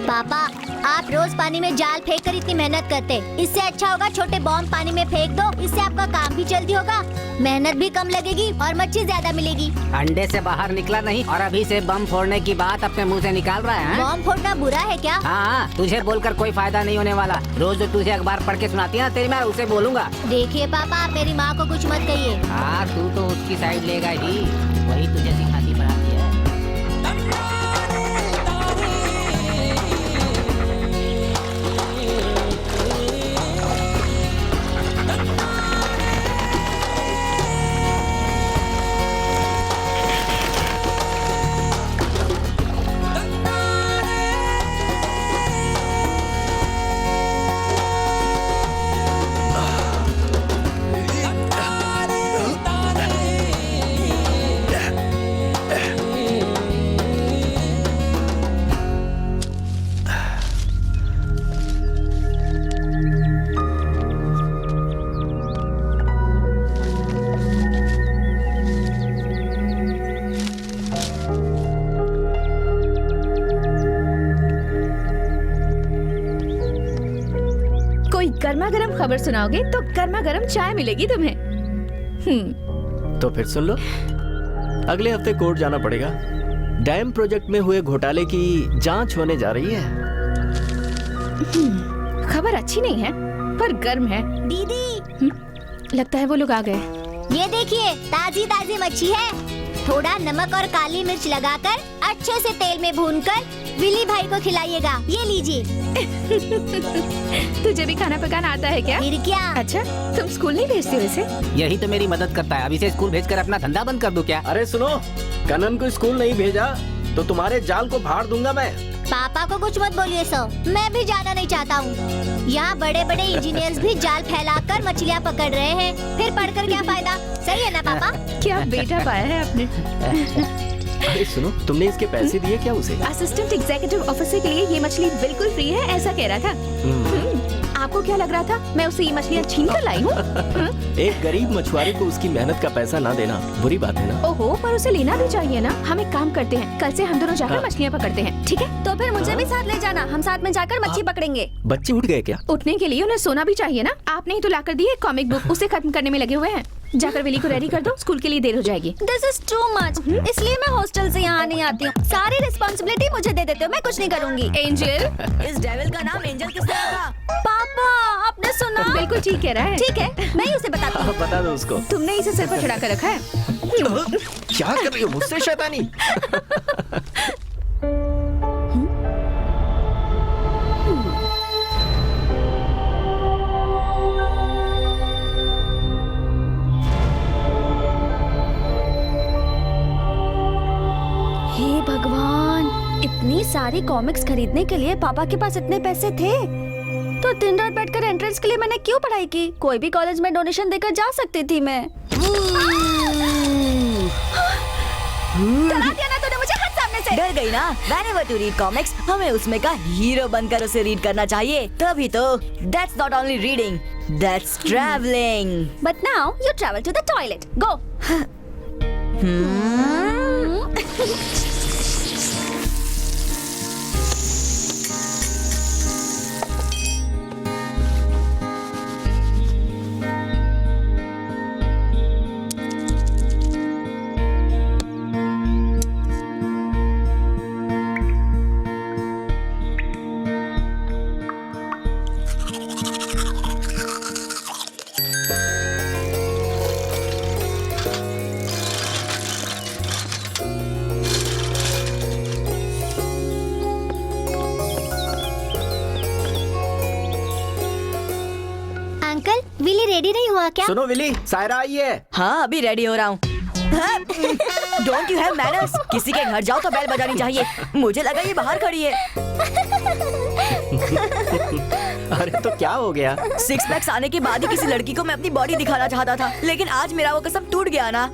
पापा, आप रोज पानी में जाल फेंक कर इतनी मेहनत करते, इससे अच्छा होगा छोटे बॉम्ब पानी में फेंक दो। इससे आपका काम भी जल्दी होगा, मेहनत भी कम लगेगी और मच्छी ज्यादा मिलेगी। अंडे से बाहर निकला नहीं और अभी से बम फोड़ने की बात अपने मुंह से निकाल रहा है। बॉम्ब फोड़ना बुरा है क्या? हाँ, तुझे बोलकर कोई फायदा नहीं होने वाला। रोज जो तुझे अखबार पढ़ के सुनाती है ना तेरी, मैं उसे बोलूँगा। देखिए पापा, आप मेरी माँ को कुछ मत कहिए। हाँ, तू तो उसकी साइड लेगा ही, वही तुझे सिखाती पढ़ाती है। गर्मा गर्म खबर सुनाओगे तो गर्मा गर्म चाय मिलेगी तुम्हें। तो फिर सुन लो, अगले हफ्ते कोर्ट जाना पड़ेगा। डैम प्रोजेक्ट में हुए घोटाले की जांच होने जा रही है। खबर अच्छी नहीं है पर गर्म है। दीदी, लगता है वो लोग आ गए। ये देखिए, ताजी ताजी मच्छी है। थोड़ा नमक और काली मिर्च लगाकर अच्छे से तेल में भूनकर विली भाई को खिलाइएगा। ये लीजिए। तुझे भी खाना पकाना आता है क्या? फिर क्या? अच्छा, तुम स्कूल नहीं भेजते वैसे? यही तो मेरी मदद करता है। अभी से स्कूल भेजकर अपना धंधा बंद कर दूं क्या? अरे सुनो, कनन को स्कूल नहीं भेजा तो तुम्हारे जाल को फाड़ दूंगा मैं। पापा को कुछ मत बोलिए सर, मैं भी जाना नहीं चाहता हूँ। यहाँ बड़े बड़े इंजीनियर्स भी जाल फैलाकर मछलियाँ पकड़ रहे हैं, फिर पढ़कर क्या फायदा? सही है ना पापा? क्या बेटा पाया है आपने। अरे सुनो, तुमने इसके पैसे दिए क्या उसे? असिस्टेंट एग्जीक्यूटिव ऑफिसर के लिए ये मछली बिल्कुल फ्री है ऐसा कह रहा था। आपको क्या लग रहा था मैं उसे ये मछलियाँ छीन कर लाई हूँ? एक गरीब मछुआरे को उसकी मेहनत का पैसा ना देना बुरी बात है ना? ओहो, पर उसे लेना भी चाहिए ना। हम एक काम करते हैं, कल से हम दोनों जाकर मछलियाँ पकड़ते हैं, ठीक है? तो फिर मुझे भी साथ ले जाना, हम साथ में जाकर मच्छी पकड़ेंगे। बच्चे उठ गए क्या? उठने के लिए उन्हें सोना भी चाहिए ना। आपने ही तो लाकर दी है कॉमिक बुक, उसे खत्म करने में लगे हुए हैं। जाकर विली को रेडी कर दो, स्कूल के लिए देर हो जाएगी। दिस इज टू मच, इसलिए मैं हॉस्टल से यहाँ नहीं आती हूँ। सारी रिस्पॉन्सिबिलिटी मुझे दे देते हो, मैं कुछ नहीं करूँगी। एंजल, इस डेविल का नाम एंजल किसने रखा? पापा, आपने सुना? बिल्कुल ठीक कह रहा है। ठीक है, मैं ही उसे बताती हूँ। बता दो उसको। तुमने इसे सिर पर चढ़ा कर रखा है। क्या कर रही हो मुझसे शैतानी? हे भगवान, इतनी सारी कॉमिक्स खरीदने के लिए पापा के पास इतने पैसे थे तो दिन रात बैठकर एंट्रेंस के लिए मैंने क्यों पढ़ाई की? कोई भी कॉलेज में डोनेशन देकर जा सकती थी मैं। डरा दिया ना तूने मुझे, हट सामने से। डर गई ना? Whenever to read comics, हमें उसमें का हीरो बनकर उसे रीड करना चाहिए, तभी तो। That's not only reading, that's traveling. But now you travel to the toilet. Go. Uncle, Willy ready नहीं हुआ क्या? सुनो विली, सायरा आई है। हाँ, अभी रेडी हो रहा हूँ। Don't you have manners? किसी के घर जाओ तो बेल बजानी चाहिए। मुझे लगा ये बाहर खड़ी है। अरे तो क्या हो गया? सिक्स पैक्स आने के बाद ही किसी लड़की को मैं अपनी बॉडी दिखाना चाहता था, लेकिन आज मेरा वो कसम टूट गया ना।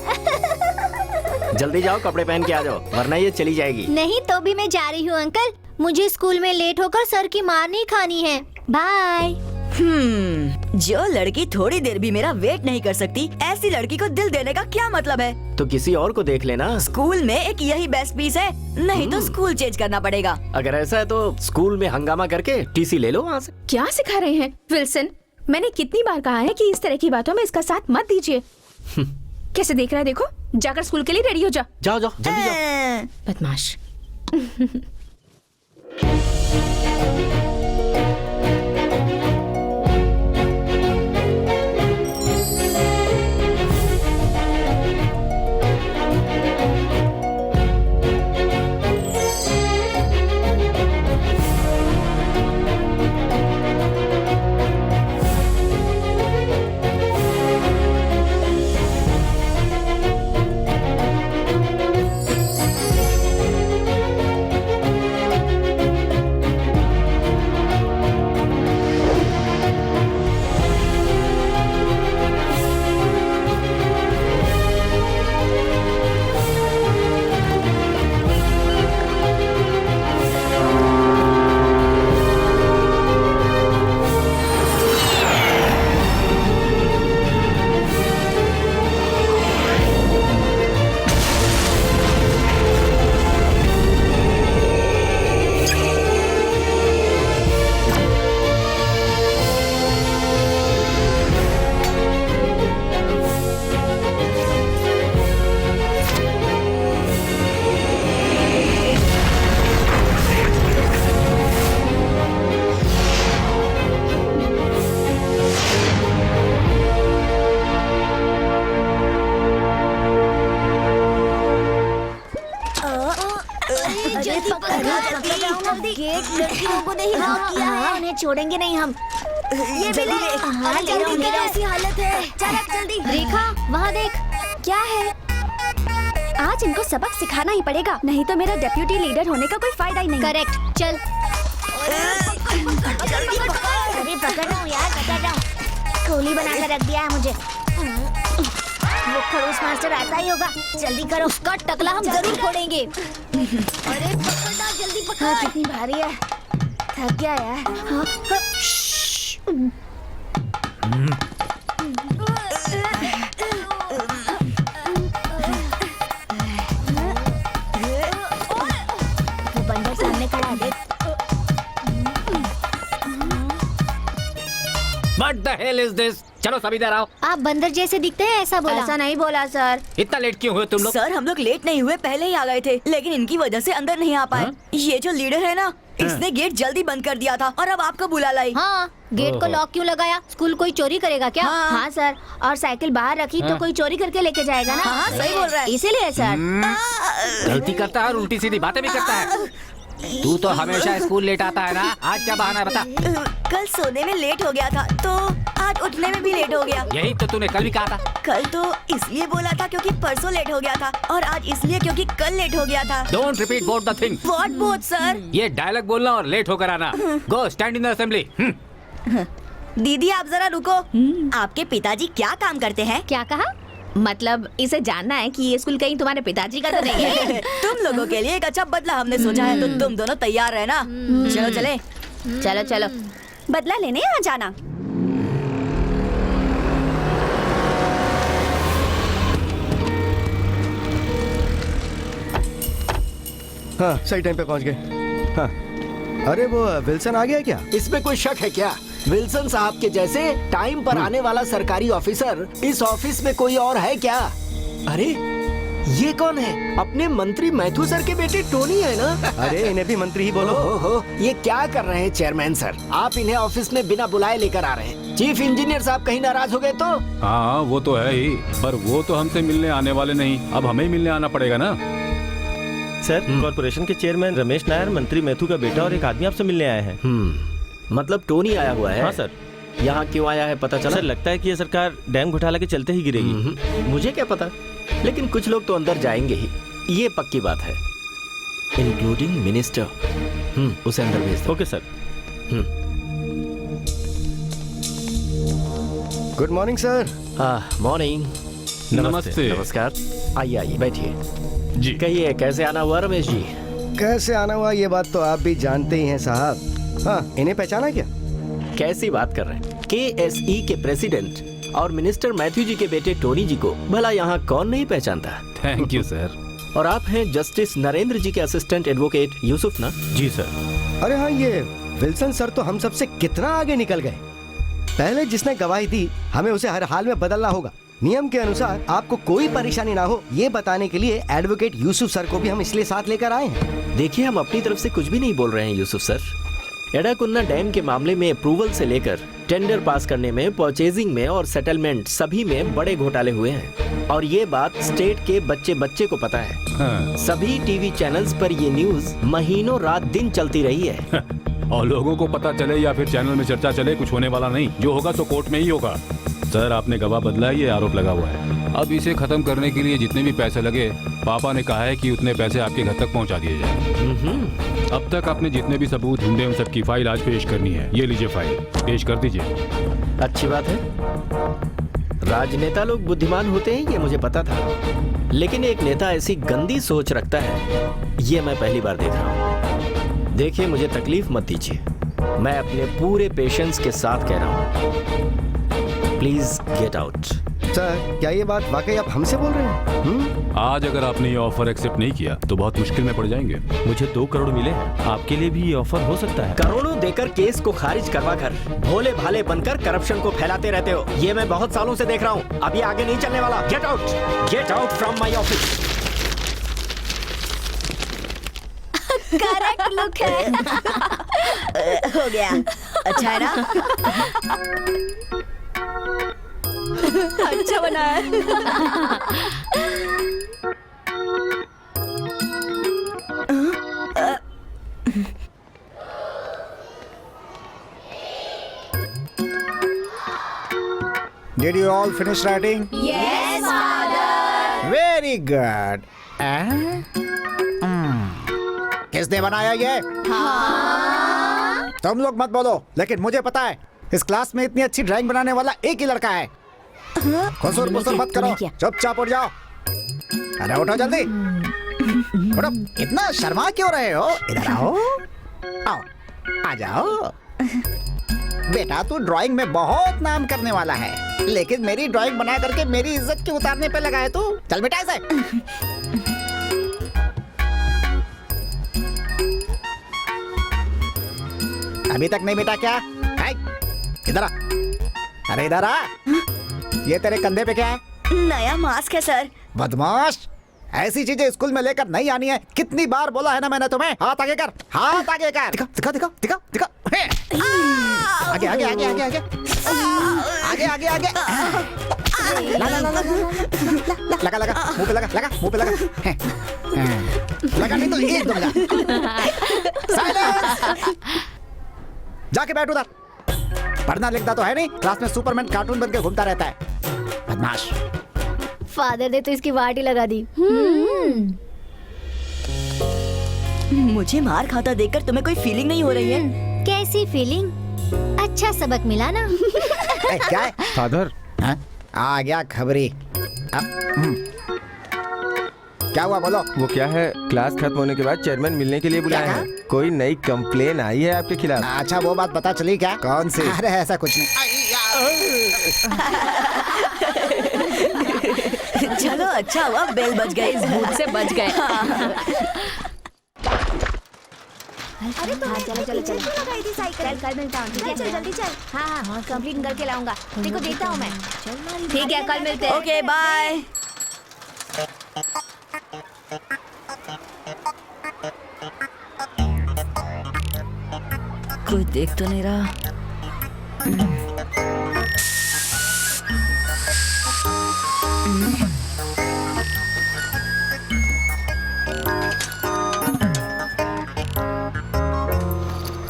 जल्दी जाओ, कपड़े पहन के आ जाओ, वरना ये चली जाएगी। नहीं तो भी मैं जा रही हूँ अंकल। मुझे स्कूल में लेट होकर सर की मार नहीं खानी है। बाय। जो लड़की थोड़ी देर भी मेरा वेट नहीं कर सकती, ऐसी लड़की को दिल देने का क्या मतलब है? तो किसी और को देख लेना। स्कूल में एक यही बेस्ट पीस है, नहीं तो स्कूल चेंज करना पड़ेगा। अगर ऐसा है तो स्कूल में हंगामा करके टीसी ले लो वहाँ से। क्या सिखा रहे हैं विल्सन? मैंने कितनी बार कहा है कि इस तरह की बातों में इसका साथ मत दीजिए। कैसे देख रहा है देखो, जाकर स्कूल के लिए रेडी हो जा। जाओ जाओ जल्दी जाओ। बदमाश। गेट लड़कियों को नहीं लॉक किया है, उन्हें छोड़ेंगे नहीं हम। ये भी ले। हाँ, जल्दी मेरी ऐसी हालत है। चल जल्दी। रेखा वहाँ देख, क्या है? आज इनको सबक सिखाना ही पड़ेगा, नहीं तो मेरा डेप्यूटी लीडर होने का कोई फायदा ही नहीं। करेक्ट, चल। अरे पकड़ रहा हूँ यार, पकड़ रहा हूँ। गोली बना कर रख दिया है मुझे। वो खड़ूस मास्टर आता ही होगा, जल्दी करो। उसका टकला हम जरूर फोड़ेंगे। अरे पकड़ना, जल्दी पकड़। हाँ, कितनी भारी है, थक गया यार। हाँ, हाँ। वो बंदर सामने खड़ा है, देख। What the hell is this? चलो सभी इधर आओ। आप बंदर जैसे दिखते हैं, ऐसा बोला। ऐसा नहीं बोला सर। इतना लेट क्यों हुए तुम लोग? सर हम लोग लेट नहीं हुए, पहले ही आ गए थे, लेकिन इनकी वजह से अंदर नहीं आ पाए। ये जो लीडर है ना, इसने गेट जल्दी बंद कर दिया था और अब आपको बुला लाई। हाँ, गेट को लॉक क्यों लगाया? स्कूल कोई चोरी करेगा क्या? हाँ सर, और साइकिल बाहर रखी तो कोई चोरी करके लेके जाएगा ना। हाँ, सही बोल रहा है। इसीलिए सर। गलती करता है और उल्टी सीधी बातें भी करता है। तू तो हमेशा स्कूल लेट आता है ना, आज क्या बहाना है बता? कल सोने में लेट हो गया था, तो आज उठने में भी लेट हो गया। यही तो तूने कल भी कहा था। कल तो इसलिए बोला था क्योंकि परसों लेट हो गया था, और आज इसलिए क्योंकि कल लेट हो गया था। Don't repeat both the thing. What both sir? ये डायलॉग बोलना और लेट होकर आना। गो स्टैंड इन द असेंबली। दीदी आप जरा रुको। आपके पिताजी क्या काम करते हैं? क्या कहा? मतलब इसे जानना है कि ये स्कूल कहीं तुम्हारे पिताजी का तो नहीं है? तुम लोगों के लिए एक अच्छा बदला हमने सोचा है, तो तुम दोनों तैयार रहना। चलो चले। चलो चलो, बदला लेने आ जाना। हाँ, सही टाइम पे पहुंच गए। हाँ, अरे वो विल्सन आ गया क्या? इसमें कोई शक है क्या? विल्सन साहब के जैसे टाइम पर आने वाला सरकारी ऑफिसर इस ऑफिस में कोई और है क्या? अरे ये कौन है? अपने मंत्री मैथ्यू सर के बेटे टोनी है ना? अरे इन्हें भी मंत्री ही बोलो। हो, ये क्या कर रहे हैं चेयरमैन सर? आप इन्हें ऑफिस में बिना बुलाए लेकर आ रहे हैं। चीफ इंजीनियर साहब कहीं नाराज हो गए तो? हाँ वो तो है ही, पर वो तो हमसे मिलने आने वाले नहीं, अब हमें ही मिलने आना पड़ेगा ना। सर, कॉर्पोरेशन के चेयरमैन रमेश नायर, मंत्री मैथ्यू का बेटा और एक आदमी आपसे मिलने आए हैं। मतलब टोनी आया हुआ है? हाँ सर। यहाँ क्यों आया है पता चला? सर लगता है कि ये सरकार डैम घोटाला के चलते ही गिरेगी। मुझे क्या पता, लेकिन कुछ लोग तो अंदर जाएंगे ही, ये पक्की बात है, इंक्लूडिंग मिनिस्टर। उसे अंदर भेज दो। Okay sir. Good morning sir. Morning. नमस्ते। नमस्कार। आइए आइए बैठिए जी। कहिए कैसे आना हुआ रमेश जी? कैसे आना हुआ ये बात तो आप भी जानते ही हैं साहब। हाँ, इन्हें पहचाना क्या? कैसी बात कर रहे हैं? KSE के प्रेसिडेंट और मिनिस्टर मैथ्यू जी के बेटे टोनी जी को भला यहाँ कौन नहीं पहचानता? Thank you sir. और आप हैं जस्टिस नरेंद्र जी के असिस्टेंट एडवोकेट यूसुफ ना? जी सर। अरे हाँ, ये विल्सन सर तो हम सबसे कितना आगे निकल गए। पहले जिसने गवाही दी हमें उसे हर हाल में बदलना होगा। नियम के अनुसार आपको कोई परेशानी ना हो ये बताने के लिए एडवोकेट यूसुफ सर को भी हम इसलिए साथ लेकर आए हैं। देखिए, हम अपनी तरफ से कुछ भी नहीं बोल रहे हैं यूसुफ सर। एडाकुन्ना डैम के मामले में अप्रूवल से लेकर टेंडर पास करने में, परचेजिंग में और सेटलमेंट सभी में बड़े घोटाले हुए हैं और ये बात स्टेट के बच्चे बच्चे को पता है। हाँ। सभी टीवी चैनल्स पर ये न्यूज महीनों रात दिन चलती रही है। और लोगों को पता चले या फिर चैनल में चर्चा चले, कुछ होने वाला नहीं। जो होगा तो कोर्ट में ही होगा। सर, आपने गवाह बदला है, ये आरोप लगा हुआ है। अब इसे खत्म करने के लिए जितने भी पैसे लगे, पापा ने कहा है कि उतने पैसे आपके घर तक पहुंचा दिए जाए। अब तक आपने जितने भी सबूत ढूंढे उन सब की फाइल आज पेश करनी है। ये लीजिए फाइल, पेश कर दीजिए। अच्छी बात है। राजनेता लोग बुद्धिमान होते हैं ये मुझे पता था, लेकिन एक नेता ऐसी गंदी सोच रखता है ये मैं पहली बार देख रहा हूँ। देखिए, मुझे तकलीफ मत दीजिए, मैं अपने पूरे पेशेंस के साथ कह रहा हूँ। Please get out. सर, क्या ये बात वाकई आप हमसे बोल रहे हैं? आज अगर आपने ये ऑफर एक्सेप्ट नहीं किया तो बहुत मुश्किल में पड़ जाएंगे। मुझे 2 करोड़ मिले हैं, आपके लिए भी ये ऑफर हो सकता है। करोड़ों देकर केस को खारिज करवा कर भोले भाले बनकर करप्शन को फैलाते रहते हो। ये मैं बहुत सालों से देख रहा हूँ। अब ये आगे नहीं चलने वाला। Get out from my office. Correct look है। हो गया। अच्छा है ना? अच्छा बना है। Did you all finish writing? Yes, father. Very good. किसने बनाया ये? हाँ। तुम लोग मत बोलो, लेकिन मुझे पता है इस क्लास में इतनी अच्छी ड्राइंग बनाने वाला एक ही लड़का है। खुसुर पुसुर मत करो, चुपचाप उठ जाओ। अरे उठो जल्दी, उठो। इतना शर्मा क्यों रहे हो? इधर आओ, आओ, आ जाओ। बेटा, तू ड्राइंग में बहुत नाम करने वाला है, लेकिन मेरी ड्राइंग बना करके मेरी इज्जत क्यों उतारने पे लगा है तू? चल बेटा ऐसे। अभी तक नहीं बेटा? क्या है? इधर आ। अरे इधर आ। ये तेरे कंधे पे क्या है? नया मास्क है सर। बदमाश, ऐसी चीजें स्कूल में लेकर नहीं आनी है। कितनी बार बोला है ना मैंने तुम्हें? हाथ आगे कर, हाथ आगे कर। दिखा दिखा दिखा दिखा दिखा। आगे आगे आगे आगे आगे आगे आगे आगे। लगा लगा लगा लगा, मुंह पे लगा, लगा मुंह पे लगा। लगा नहीं तो एकदम लगा। साइलेंस। जाके बैठ उधर। पढ़ना लिखता तो है नहीं, क्लास में सुपरमैन कार्टून बन के घूमता रहता है। बदमाश। फादर ने तो इसकी वाट ही लगा दी। मुझे मार खाता देखकर तुम्हें कोई फीलिंग नहीं हो रही है? कैसी फीलिंग? अच्छा सबक मिला ना? क्या है? फादर, हाँ? आ गया खबरी। क्या हुआ बोलो? वो क्या है, क्लास खत्म होने के बाद चेयरमैन मिलने के लिए बुलाया है। कोई नई कंप्लेन आई है आपके खिलाफ? अच्छा, वो बात पता चली क्या? कौन सी? अरे ऐसा कुछ नहीं। चलो अच्छा हुआ बेल बज गई, इस भूत से बच गए। अरे तो चलो चलो चलो लगाई थी साइकिल। कल मिलता हूँ। ठीक है, चल जल्दी चल। हाँ हाँ, कंप्लीट करके लाऊंगा। देखो देखता हूँ मैं। ठीक है, कल मिलते हैं। Okay bye. कोई देख तो नहीं रहा।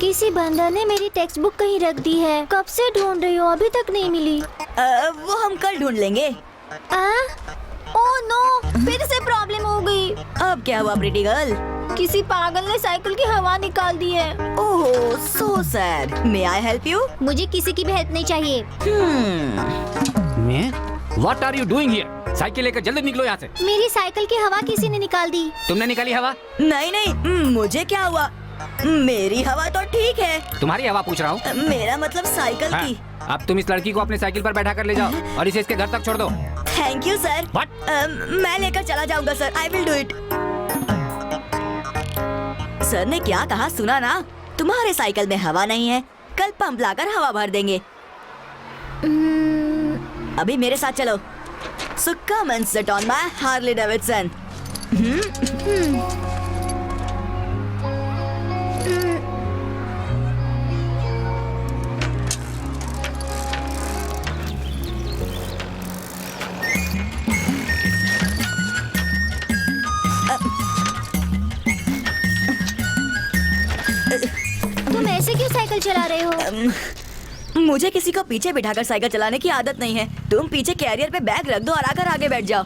किसी बंदर ने मेरी टेक्स्ट बुक कहीं रख दी है। कब से ढूंढ रही हूँ, अभी तक नहीं मिली। वो हम कल ढूंढ लेंगे। ओह नो, फिर से प्रॉब्लम हो गई। अब क्या हुआ प्रीटी गर्ल? किसी पागल ने साइकिल की हवा निकाल दी है। Oh so sad. May I help you? मुझे किसी की भी हेल्प नहीं चाहिए। मैं? What are you doing here? Cycle लेकर जल्दी निकलो यहाँ से। मेरी साइकिल की हवा किसी ने निकाल दी। तुमने निकाली हवा? नहीं नहीं, मुझे क्या हुआ? मेरी हवा तो ठीक है। तुम्हारी हवा पूछ रहा हूँ। मेरा मतलब साइकिल हाँ, की। अब तुम इस लड़की को अपने साइकिल पर बैठा कर ले जाओ और इसे इसके घर तक छोड़ दो। Thank you sir. What? मैं लेकर चला जाऊंगा sir. I will do it. Sir ने क्या कहा सुना ना? तुम्हारे साइकिल में हवा नहीं है, कल पंप लाकर हवा भर देंगे। अभी मेरे साथ चलो। So come and sit on my Harley Davidson. तुम ऐसे क्यों साइकिल चला रहे हो? मुझे किसी को पीछे बिठाकर साइकिल चलाने की आदत नहीं है। तुम पीछे कैरियर पे बैग रख दो और आकर आगे बैठ जाओ।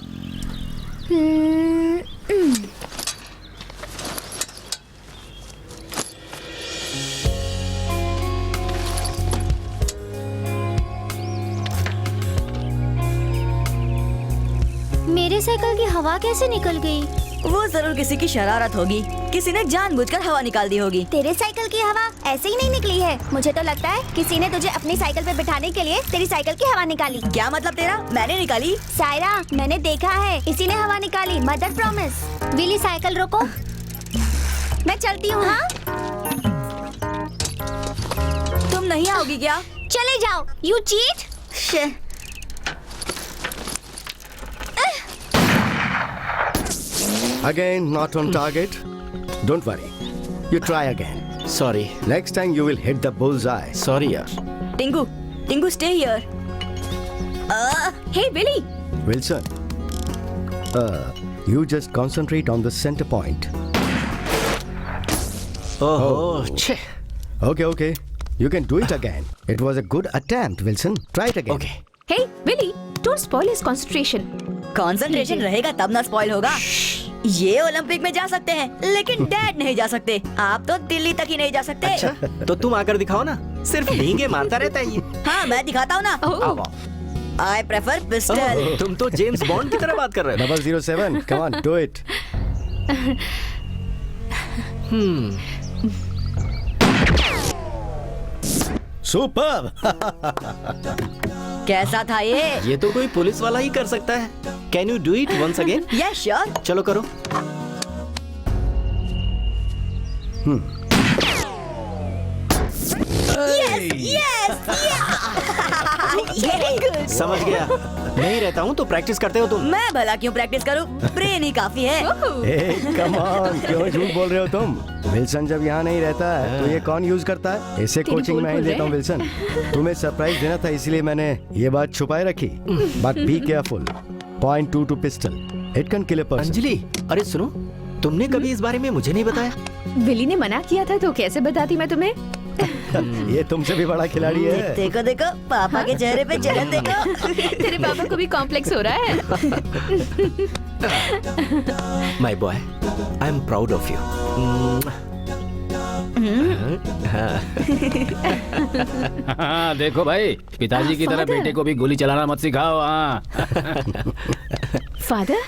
मेरे साइकिल की हवा कैसे निकल गई? वो जरूर किसी की शरारत होगी। किसी ने जानबूझकर हवा निकाल दी होगी। तेरे साइकिल की हवा ऐसे ही नहीं निकली है। मुझे तो लगता है किसी ने तुझे अपनी साइकिल पे बिठाने के लिए तेरी साइकिल की हवा निकाली। क्या मतलब तेरा? मैंने निकाली? सायरा, मैंने देखा है, इसी ने हवा निकाली। Mother promise. विली साइकिल रोको, मैं चलती हूँ। हाँ, तुम नहीं आओगी क्या? चले जाओ। You cheat. Again, not on target. Don't worry. You try again. Sorry Next time you will hit the bullseye. Sorry यार। Tinku, Tinku stay here. Hey, Willy. Wilson, you just concentrate on the center point. ओहो छे। Okay. You can do it again. It was a good attempt, Wilson. Try it again. Okay. Hey, Willy. Don't spoil his concentration. Concentration रहेगा तब ना spoil होगा। ये Olympic में जा सकते हैं, लेकिन डैड नहीं जा सकते। आप तो दिल्ली तक ही नहीं जा सकते। अच्छा, तो तुम आकर दिखाओ ना। सिर्फ डींगे मारता रहता है ये। हाँ, मैं दिखाता हूँ ना। Oh. I prefer pistol. तुम तो जेम्स बॉन्ड की तरह बात कर रहे हो। 007, come on, do it. Superb. कैसा था ये? ये तो कोई पुलिस वाला ही कर सकता है। Can you do it once again? Yes sure. चलो करो। समझ गया। नहीं रहता हूँ तो प्रैक्टिस करते हो तुम। मैं भला क्यों प्रैक्टिस करूँ? ब्रेन ही काफी है। Hey, come on, क्यों झूठ बोल रहे हो तुम? विल्सन जब यहाँ नहीं रहता है तो ये कौन यूज करता है? इसे तेरी कोचिंग बोल में ही बोल देता हूँ रहे विल्सन। तुम्हें सरप्राइज देना था इसलिए मैंने ये बात छुपाए रखी। But be careful. .22 to pistol. It can kill a person. Anjali, अरे सुनो, तुमने कभी इस बारे में मुझे नहीं बताया। विली ने मना किया था तो कैसे बताती मैं तुम्हें? ये तुमसे भी बड़ा खिलाड़ी है. देखो देखो, पापा के चेहरे पे जलन देखो। तेरे पापा को भी कॉम्प्लेक्स हो रहा है। My boy, I am proud of you. हाँ, देखो भाई, पिताजी की तरह Father. बेटे को भी गोली चलाना मत सिखाओ। हाँ। फादर,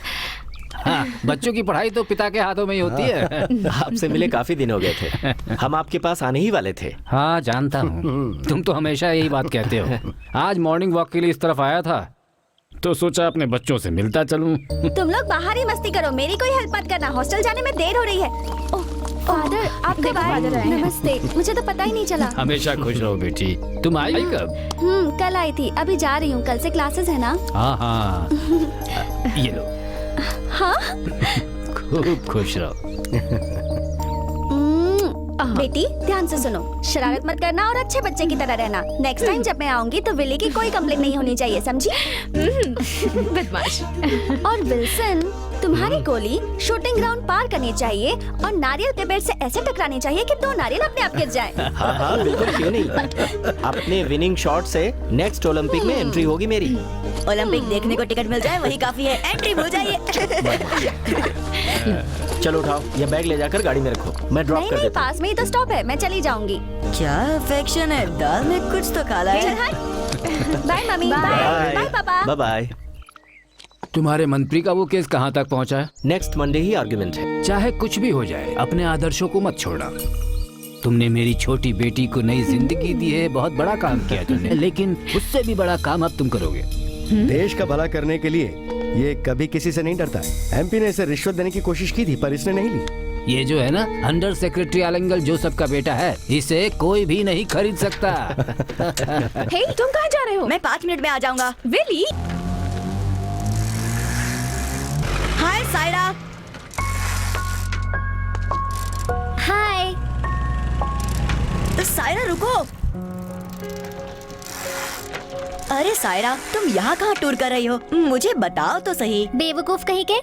हाँ, बच्चों की पढ़ाई तो पिता के हाथों में ही होती है। आपसे मिले काफी दिन हो गए थे। हम आपके पास आने ही वाले थे। हाँ, जानता हूँ, तुम तो हमेशा यही बात कहते हो। आज मॉर्निंग वॉक के लिए इस तरफ आया था तो सोचा अपने बच्चों से मिलता चलूं। तुम लोग बाहर ही मस्ती करो, मेरी कोई हेल्प मत करना। हॉस्टल जाने में देर हो रही है। ओह, फादर, आप कब आए? फादर आए हैं। नमस्ते, मुझे तो पता ही नहीं चला। हमेशा खुश रहो बेटी। तुम आई कब? कल आई थी, अभी जा रही हूँ। कल से क्लासेस है ना। हाँ हाँ, ये लो। हाँ, खूब खुश रहो। बेटी ध्यान से सुनो, शरारत मत करना और अच्छे बच्चे की तरह रहना। नेक्स्ट टाइम जब मैं आऊंगी तो विली की कोई कंप्लेंट नहीं होनी चाहिए, समझी? बदमाश। और विल्सन, तुम्हारी गोली शूटिंग ग्राउंड पार करनी चाहिए और नारियल के पेड़ से ऐसे टकरानी चाहिए कि 2 नारियल अपने आप गिर जाए। हाँ हाँ, बिल्कुल, क्यों नहीं। अपने विनिंग शॉट से नेक्स्ट ओलंपिक में एंट्री होगी मेरी। ओलंपिक देखने को टिकट मिल जाए वही काफी है। एंट्री भूल जाइए। चलो उठाओ, ये बैग ले जाकर गाड़ी में रखो, मैं ड्रॉप नहीं कर नहीं, देता हूँ। पास में ही तो स्टॉप है, मैं चली जाऊंगी। क्या अफेक्शन है, दाल में कुछ तो काला है। Bye mummy, bye bye papa. Bye bye. तुम्हारे मंत्री का वो केस कहाँ तक पहुँचा है? नेक्स्ट मंडे ही आर्गुमेंट है। चाहे कुछ भी हो जाए, अपने आदर्शों को मत छोड़ना। तुमने मेरी छोटी बेटी को नई जिंदगी दी है, बहुत बड़ा काम किया तुमने, लेकिन उससे भी बड़ा काम अब तुम करोगे। देश का भला करने के लिए ये कभी किसी से नहीं डरता है। एमपी ने इसे रिश्वत देने की कोशिश की थी पर इसने नहीं ली। ये जो है ना अंडर सेक्रेटरी आलंगल जोसेफ का बेटा है, इसे कोई भी नहीं खरीद सकता। हे, तुम कहाँ जा रहे हो? मैं 5 मिनट में आ जाऊंगा। विली, हाय सायरा। हाय। सायरा रुको। अरे सायरा, तुम यहाँ कहाँ टूर कर रही हो? मुझे बताओ तो सही। बेवकूफ कहीं के,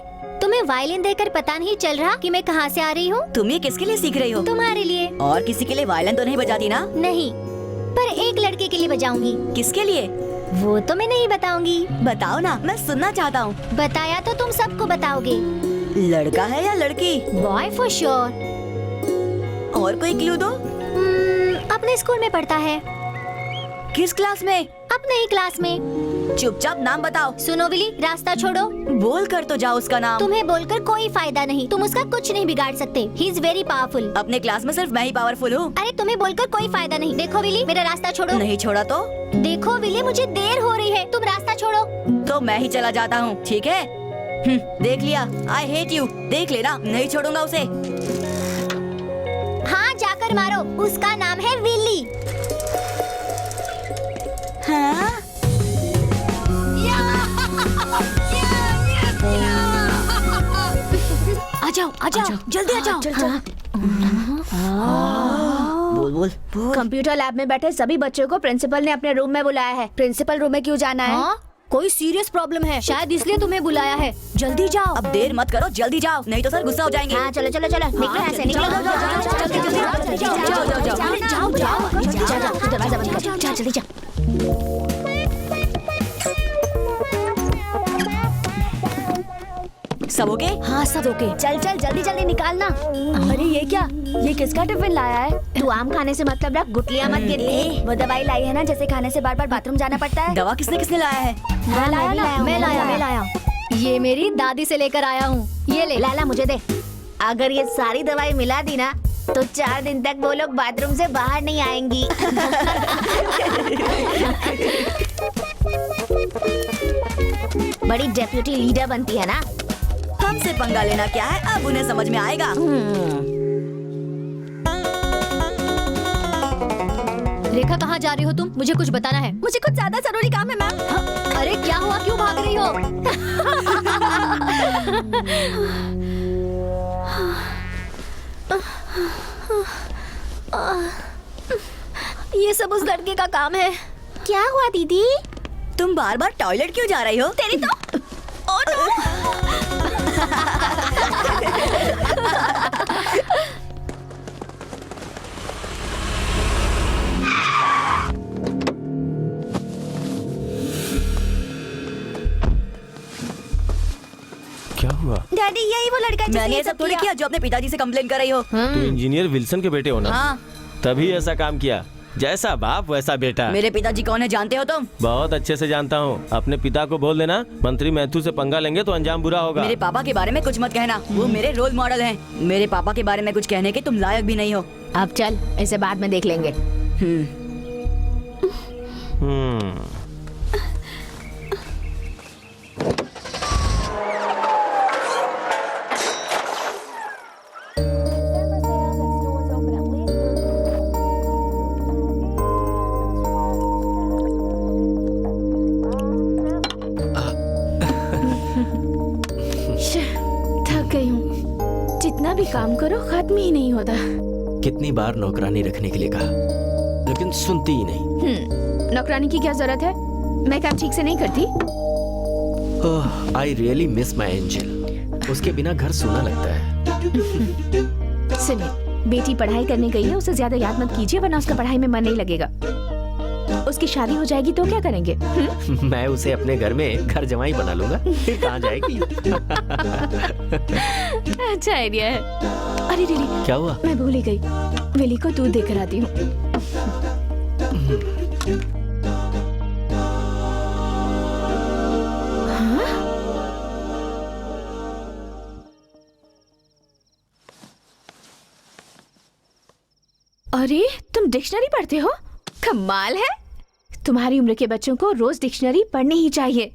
तुम्हें वायलिन देकर पता नहीं चल रहा कि मैं कहाँ से आ रही हूँ? तुम ये किसके लिए सीख रही हो? तुम्हारे लिए। और किसी के लिए वायलिन तो नहीं बजाती ना? नहीं, पर एक लड़के के लिए बजाऊंगी। किसके लिए? वो तो मैं नहीं बताऊंगी। बताओ ना, मैं सुनना चाहता हूँ। बताया तो तुम सबको बताओगे। लड़का है या लड़की? Boy for sure. और कोई क्लू दो। अपने स्कूल में पढ़ता है। किस क्लास में? अपने ही क्लास में। चुपचाप नाम बताओ। सुनो विली, रास्ता छोड़ो। बोल कर तो जाओ उसका नाम। तुम्हें बोलकर कोई फायदा नहीं, तुम उसका कुछ नहीं बिगाड़ सकते। He is very powerful. अपने क्लास में सिर्फ मैं ही पावरफुल हूँ। अरे तुम्हें बोलकर कोई फायदा नहीं। देखो विली, मेरा रास्ता छोड़ो। नहीं छोड़ा तो? देखो विली, मुझे देर हो रही है, तुम रास्ता छोड़ो। तो मैं ही चला जाता हूँ, ठीक है? देख लिया, आई हेट यू। देख लेना, नहीं छोड़ूंगा उसे। हाँ, जाकर मारो। उसका नाम है विली। हाँ? आ जाओ, जल्दी आ जाओ। बोल बोल बोल। कंप्यूटर लैब में बैठे सभी बच्चों को प्रिंसिपल ने अपने रूम में बुलाया है। प्रिंसिपल रूम में क्यों जाना है? हाँ? कोई सीरियस प्रॉब्लम है शायद, इसलिए तुम्हें बुलाया है। जल्दी जाओ। अब देर मत करो, जल्दी जाओ, नहीं तो सर गुस्सा हो जाएंगे। हाँ, चलो चलो चलो, निकलो यहाँ से, निकलो। दरवाजा बंद कर, जा जल्दी जा। सब ओके? हाँ, सब ओके। चल चल, जल्दी जल्दी निकालना। अरे ये क्या? ये किसका टिफिन लाया है? तू आम खाने से मतलब रख, गुटलियां मत गिर। वो दवाई लाई है ना, जैसे खाने से बार बार बाथरूम जाना पड़ता है। दवा किसने किसने लाया है? मैं लाया। ये मेरी दादी से लेकर आया हूँ। ये ले। लाला मुझे दे। अगर ये सारी दवाई मिला दी ना तो 4 दिन तक वो लोग बाथरूम से बाहर नहीं आएंगी। बड़ी डेप्यूटी लीडर बनती है ना। हमसे पंगा लेना क्या है, अब उन्हें समझ में आएगा। रेखा, कहाँ जा रही हो तुम? मुझे कुछ बताना है। मुझे कुछ ज्यादा जरूरी काम है मैम। अरे क्या हुआ, क्यों भाग रही हो? ये सब उस लड़के का काम है। क्या हुआ दीदी? तुम बार बार टॉयलेट क्यों जा रही हो? तेरी तो क्या हुआ? डैडी, यही वो लड़का है जिसने मैंने ये ये सब थोड़ी किया जो अपने पिताजी से कंप्लेन कर रही हो। तू इंजीनियर विल्सन के बेटे हो ना? हाँ। तभी ऐसा काम किया। जैसा बाप वैसा बेटा। मेरे पिताजी कौन है जानते हो तुम? बहुत अच्छे से जानता हूँ। अपने पिता को बोल देना मंत्री मैथ्यू से पंगा लेंगे तो अंजाम बुरा होगा। मेरे पापा के बारे में कुछ मत कहना, वो मेरे रोल मॉडल हैं। मेरे पापा के बारे में कुछ कहने के तुम लायक भी नहीं हो। अब चल, इसे बाद में देख लेंगे। थक गई हूँ। जितना भी काम करो खत्म ही नहीं होता। कितनी बार नौकरानी रखने के लिए कहा, लेकिन सुनती ही नहीं। नौकरानी की क्या जरूरत है? मैं काम ठीक से नहीं करती। I really miss my angel. उसके बिना घर सूना लगता है। सुनिए, बेटी पढ़ाई करने गई है, उसे ज्यादा याद मत कीजिए वरना उसका पढ़ाई में मन नहीं लगेगा। उसकी शादी हो जाएगी तो क्या करेंगे? मैं उसे अपने घर में घर जमाई बना लूंगा, फिर कहाँ जाएगी? अच्छा आइडिया है। अरे दीदी, क्या हुआ? मैं भूल ही गई, विली को दूध देकर आती हूँ। अरे तुम डिक्शनरी पढ़ते हो? कमाल है। तुम्हारी उम्र के बच्चों को रोज डिक्शनरी पढ़नी ही चाहिए।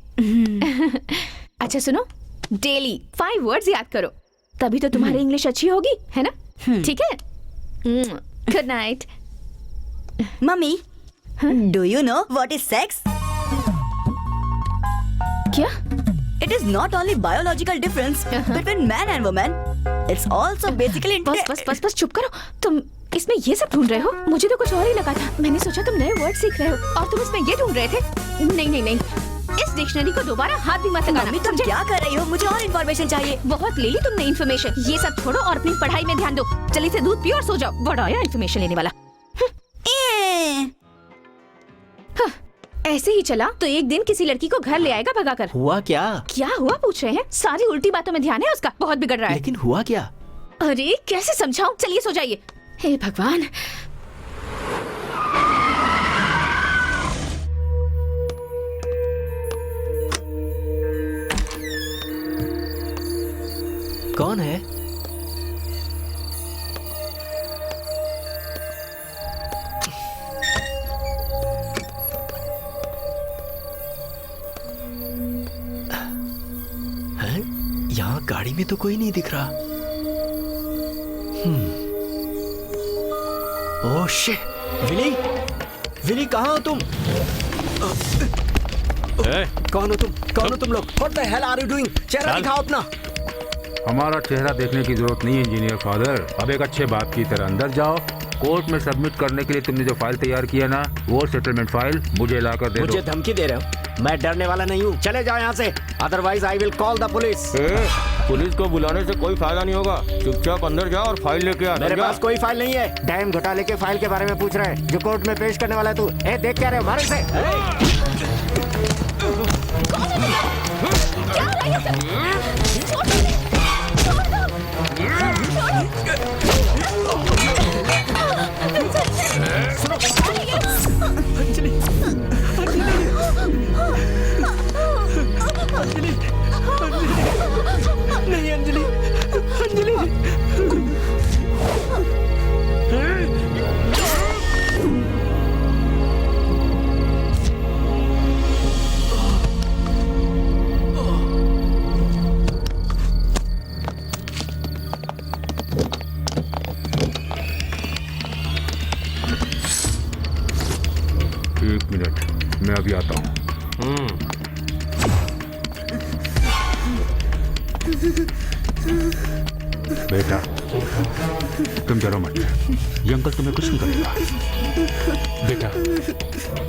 अच्छा सुनो, डेली 5 वर्ड्स याद करो, तभी तो तुम्हारी इंग्लिश अच्छी होगी, है ना? ठीक है। Good night. Mummy, do you know what is sex? क्या? It is not only biological difference between man and woman. It's also basically. बस चुप करो। तुम इसमें ये सब ढूंढ रहे हो? मुझे तो कुछ और ही लगा था। मैंने सोचा तुम नए वर्ड सीख रहे हो और तुम इसमें ये ढूंढ रहे थे। नहीं, इस डिक्शनरी को दोबारा हाथ भी मत लगाना। मम्मी तुम क्या कर रही हो? मुझे और इन्फॉर्मेशन चाहिए। बहुत ले ली तुमने इन्फॉर्मेशन। ये सब छोड़ो और अपनी पढ़ाई में ध्यान दो। जल्दी से दूध पियो और सो जाओ। बड़ा आया इन्फॉर्मेशन लेने वाला। ऐसे ही चला तो एक दिन किसी लड़की को घर ले आएगा भगाकर। हुआ क्या? क्या हुआ पूछ रहे हैं? सारी उल्टी बातों में ध्यान है उसका। बहुत बिगड़ रहा है। लेकिन हुआ क्या? अरे कैसे समझाऊं? चलिए सो जाइए। हे भगवान। कौन है? यहाँ गाड़ी में तो कोई नहीं दिख रहा। Oh shit! विली कहाँ हो तुम? कौन हो तुम लोग? What the hell are you doing? चेहरा दिखाओ अपना। हमारा चेहरा देखने की जरूरत नहीं है इंजीनियर फादर। अब एक अच्छे बाप की तरह अंदर जाओ। कोर्ट में सबमिट करने के लिए तुमने जो फाइल तैयार किया ना, वो सेटलमेंट फाइल मुझे लाकर दे दो। मुझे धमकी दे रहे हो? मैं डरने वाला नहीं हूँ। चले जाओ यहाँ से, otherwise I will call the police. Police को बुलाने से कोई फायदा नहीं होगा। चुपचाप अंदर जाओ और फाइल लेके आ। मेरे पास कोई फाइल नहीं है। डैम घोटाले के फाइल के बारे में पूछ रहे हैं जो कोर्ट में पेश करने वाला है तू। देख क्या रहे हो? मारो इसे। नहीं अंजलि। एक मिनट, मैं अभी आता हूँ। बेटा तुम डरो मत, ये अंकल तुम्हें कुछ नहीं करेगा। बेटा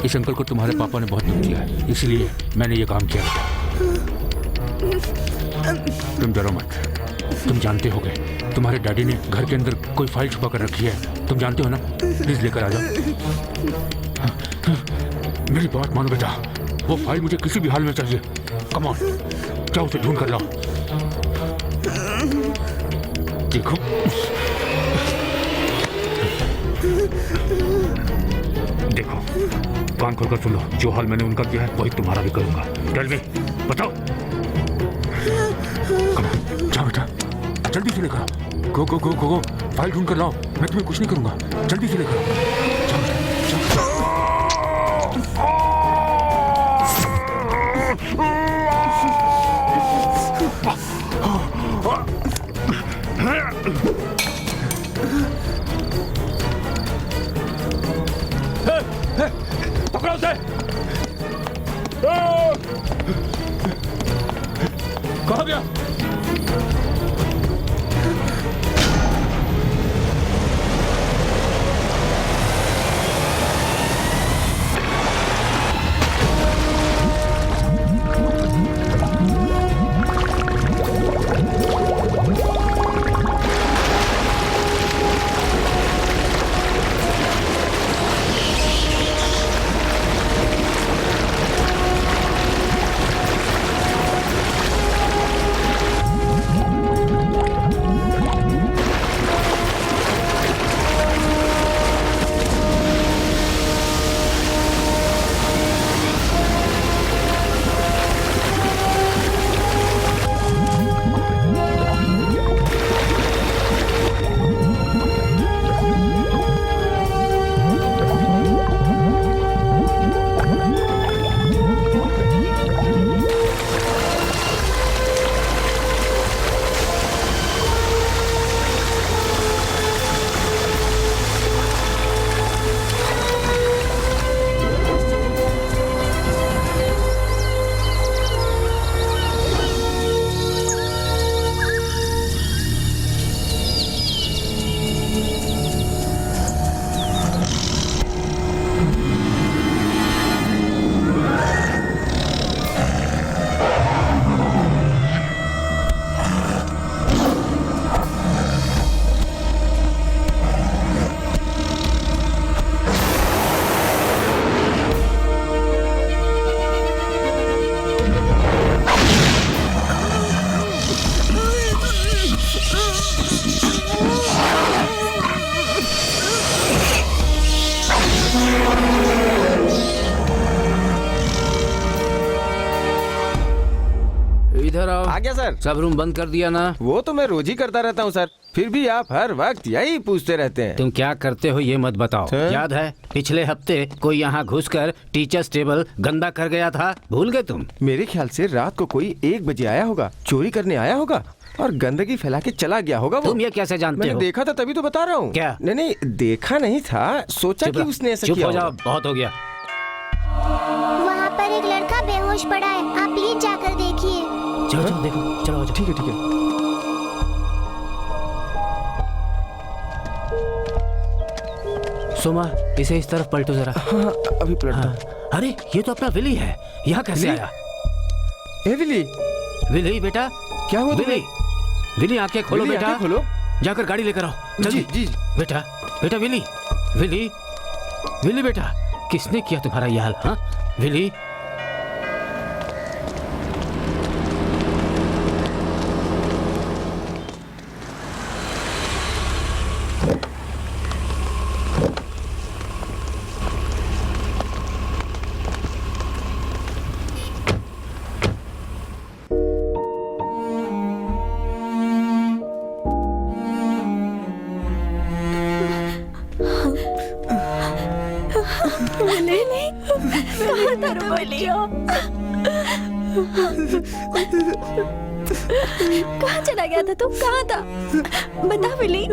इस अंकल को तुम्हारे पापा ने बहुत दुख दिया है, इसलिए मैंने ये काम किया। तुम डरो मत। तुम जानते होगे तुम्हारे डैडी ने घर के अंदर कोई फाइल छुपा कर रखी है, तुम जानते हो ना। प्लीज लेकर आ जाओ। मेरी बात मानो बेटा, वो फाइल मुझे किसी भी हाल में चाहिए। कम ऑन, जाओ उसे ढूंढ कर लाओ। देखो देखो, कान खोलकर सुन लो। जो हाल मैंने उनका किया है वही तुम्हारा भी करूंगा। टेल मी, बताओ। कम ऑन, जाओ बेटा, जल्दी से लेकर आओ। गो गो गो गो गो, फाइल ढूंढ कर लाओ। मैं तुम्हें कुछ नहीं करूंगा, जल्दी से लेकर आओ। जाओ बेटा, जाओ। पकड़ो उसे। कहाँ गया? सर। सब रूम बंद कर दिया ना? वो तो मैं रोज ही करता रहता हूँ सर, फिर भी आप हर वक्त यही पूछते रहते हैं। तुम क्या करते हो ये मत बताओ। याद है पिछले हफ्ते कोई यहाँ घुसकर टीचर्स टेबल गंदा कर गया था, भूल गए तुम? मेरे ख्याल से रात को कोई 1 बजे आया होगा, चोरी करने आया होगा और गंदगी फैला के चला गया होगा। वो तुम ये कैसे जानते मैंने हो? देखा था तभी तो बता रहा हूँ। क्या? नहीं देखा नहीं था, सोचा कि उसने ऐसा चुप किया हो जाओ, होगा। बहुत हो गया। वहाँ पर एक लड़का बेहोश पड़ा है, आप प्लीज जाकर देखिए। चलो चलो देखो, चलो ठीक है ठीक है। सोमा इसे इस तरफ पलटो जरा। हाँ, अभी पलटता। हाँ। अरे ये तो अपना विली है, यहाँ कैसे विली? आया? ए विली, विली बेटा, क्या हुआ विली? विली आंखें खोलो विली, बेटा, आंखें खोलो। जाकर गाड़ी लेकर आओ जल्दी। जी। बेटा बेटा विली, विली विली बेटा, किसने किया तुम्हारा ये हाल? हाँ विली, कहाँ था बच्चा? कहाँ चला गया था तू? कहाँ था? बता विली।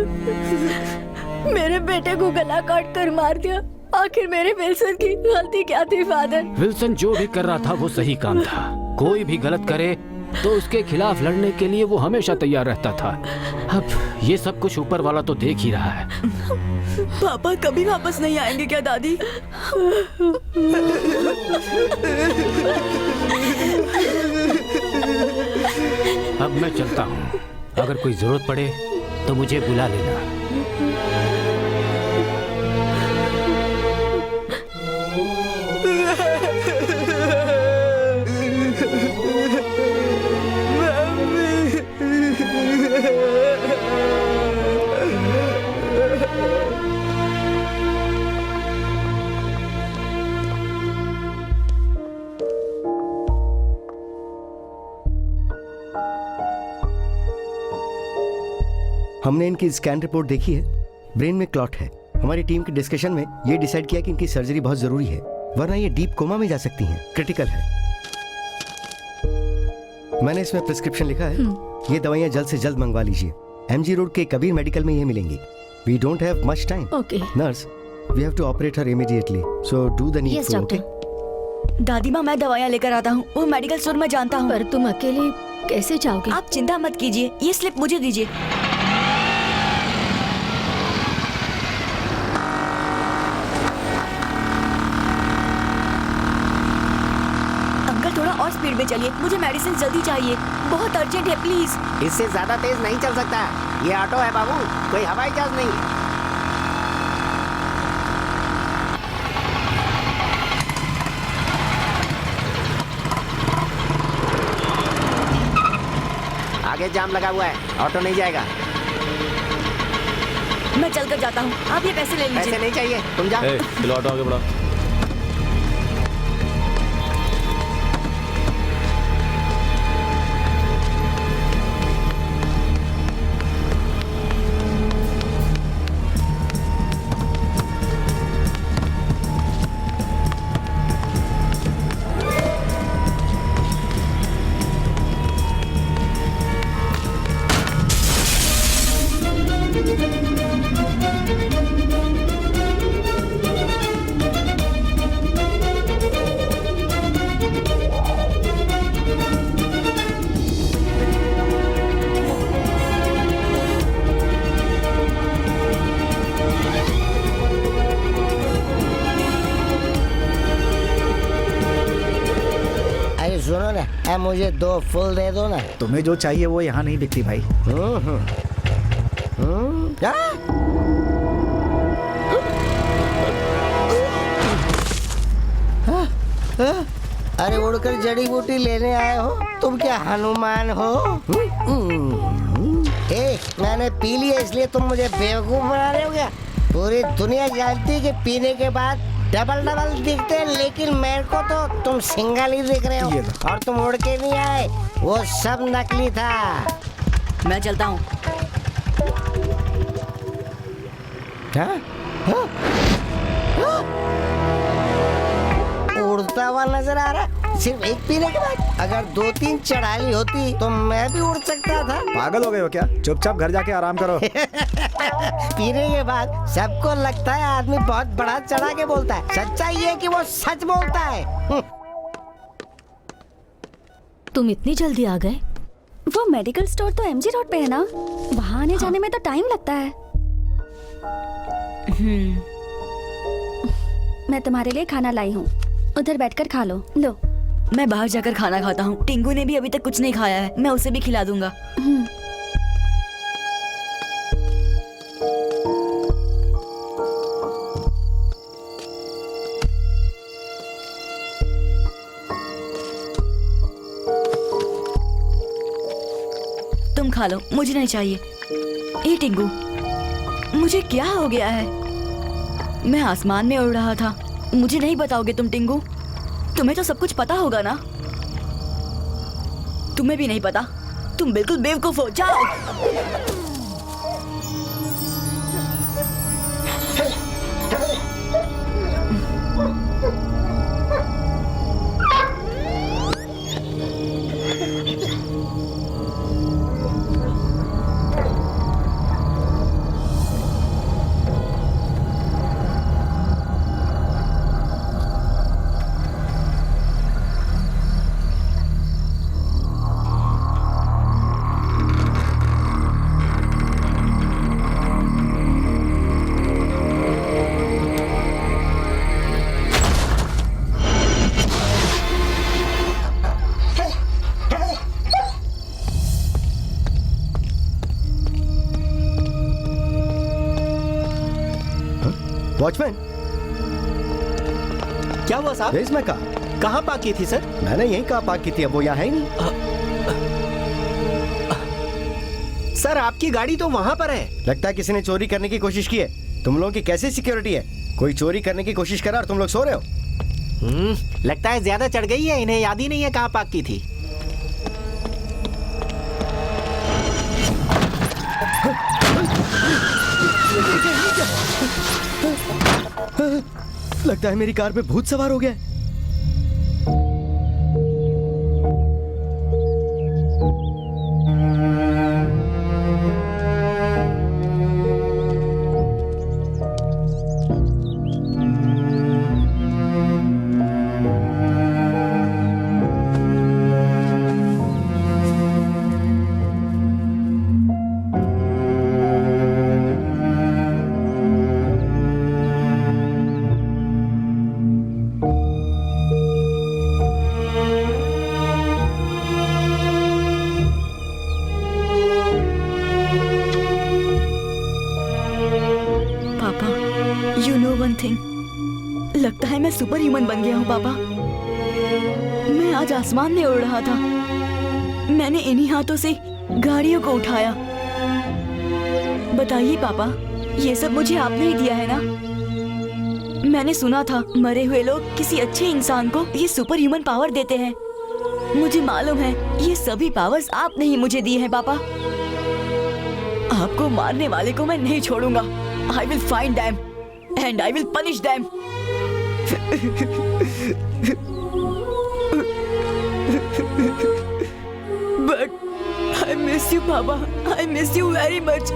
मेरे बेटे को गला काट कर मार दिया। आखिर मेरे विल्सन की गलती क्या थी फादर? विल्सन जो भी कर रहा था वो सही काम था। कोई भी गलत करे तो उसके खिलाफ लड़ने के लिए वो हमेशा तैयार रहता था। अब ये सब कुछ ऊपर वाला तो देख ही रहा है। पापा कभी वापस नहीं आएंगे क्या दादी? अब मैं चलता हूँ, अगर कोई जरूरत पड़े तो मुझे बुला लेना। हमने इनकी स्कैन रिपोर्ट देखी है, ब्रेन में क्लॉट है। हमारी टीम के डिस्कशन में ये डिसाइड किया कि इनकी सर्जरी बहुत जरूरी है, वरना ये डीप कोमा में जा सकती हैं, क्रिटिकल है। मैंने इसमें प्रिस्क्रिप्शन लिखा है, ये दवाइयाँ जल्द से जल्द मंगवा लीजिए। MG रोड के कबीर मेडिकल में ये मिलेंगी। We don't have much time. Okay nurse, we have to operate her immediately, so do the needful. Okay दादी माँ मैं दवाइयाँ लेकर आता हूँ, वो मेडिकल स्टोर में जानता हूँ। पर तुम अकेले कैसे जाओगे? आप चिंता मत कीजिए, ये स्लिप मुझे दीजिए। अंकल थोड़ा और स्पीड में चलिए, मुझे मेडिसिन जल्दी चाहिए, बहुत अर्जेंट है प्लीज। इससे ज्यादा तेज नहीं चल सकता, ये ऑटो है बाबू, कोई हवाई जहाज नहीं है। आगे जाम लगा हुआ है, ऑटो नहीं जाएगा। मैं चलकर जाता हूँ, आप ये पैसे ले लीजिए। पैसे नहीं चाहिए, तुम जाओ। चलो ऑटो आगे बढ़ाओ। सुनो ना, मुझे 2 फुल दे दो ना। तुम्हें जो चाहिए वो यहाँ नहीं बिकती भाई। क्या? अरे उड़कर जड़ी बूटी लेने आए हो, तुम क्या हनुमान हो? मैंने पी लिया इसलिए तुम मुझे बेवकूफ बना रहे हो क्या? पूरी दुनिया जानती है कि पीने के बाद डबल डबल दिखते हैं, लेकिन मेरे को तो तुम सिंगल ही दिख रहे हो। और तुम उड़ के नहीं आए, वो सब नकली था। मैं चलता हूँ। क्या? उड़ता हुआ नजर आ रहा, सिर्फ एक पीने के बाद। अगर 2-3 चढ़ाई होती तो मैं भी उड़ सकता था। पागल हो गए हो क्या? चुपचाप घर जाके आराम करो। पीने के बाद सबको लगता है आदमी बहुत बड़ा चढ़ा के बोलता है। सच्चाई ये कि वो सच बोलता है। तुम इतनी जल्दी आ गए? वो मेडिकल स्टोर तो एमजी रोड पे है ना, वहाँ आने जाने में तो टाइम लगता है। मैं तुम्हारे लिए खाना लाई हूँ, उधर बैठकर खा लो। लो। मैं बाहर जाकर खाना खाता हूँ। टिंगू ने भी अभी तक कुछ नहीं खाया है, मैं उसे भी खिला दूंगा। तुम खा लो, मुझे नहीं चाहिए। ए टिंगू, मुझे क्या हो गया है? मैं आसमान में उड़ रहा था। मुझे नहीं बताओगे तुम टिंगू? तुम्हें तो सब कुछ पता होगा ना? तुम्हें भी नहीं पता? तुम बिल्कुल बेवकूफ हो। जाओ। वॉचमैन, क्या हुआ साहब? इसमें कहाँ पार्क की थी सर? मैंने यहीं कहाँ पार्क की थी, अब वो यहाँ है ही नहीं। सर आपकी गाड़ी तो वहाँ पर है। लगता है किसी ने चोरी करने की कोशिश की है। तुम लोगों की कैसी सिक्योरिटी है? कोई चोरी करने की कोशिश करा और तुम लोग सो रहे हो? लगता है ज्यादा चढ़ गई है, इन्हें याद ही नहीं है कहाँ पार्क की थी। लगता है मेरी कार पे भूत सवार हो गया है। लगता है मैं सुपर ह्यूमन बन गया हूँ पापा। मैं आज आसमान में उड़ रहा था। मैंने इन्हीं हाथों से गाड़ियों को उठाया। बताइए पापा, ये सब मुझे आपने ही दिया है ना? मैंने सुना था मरे हुए लोग किसी अच्छे इंसान को ये सुपर ह्यूमन पावर देते हैं। मुझे मालूम है ये सभी पावर्स आपने ही मुझे दिए हैं पापा। आपको मारने वाले को मैं नहीं छोड़ूंगा। I will find them and I will punish them. But I miss you, Papa. I miss you very much.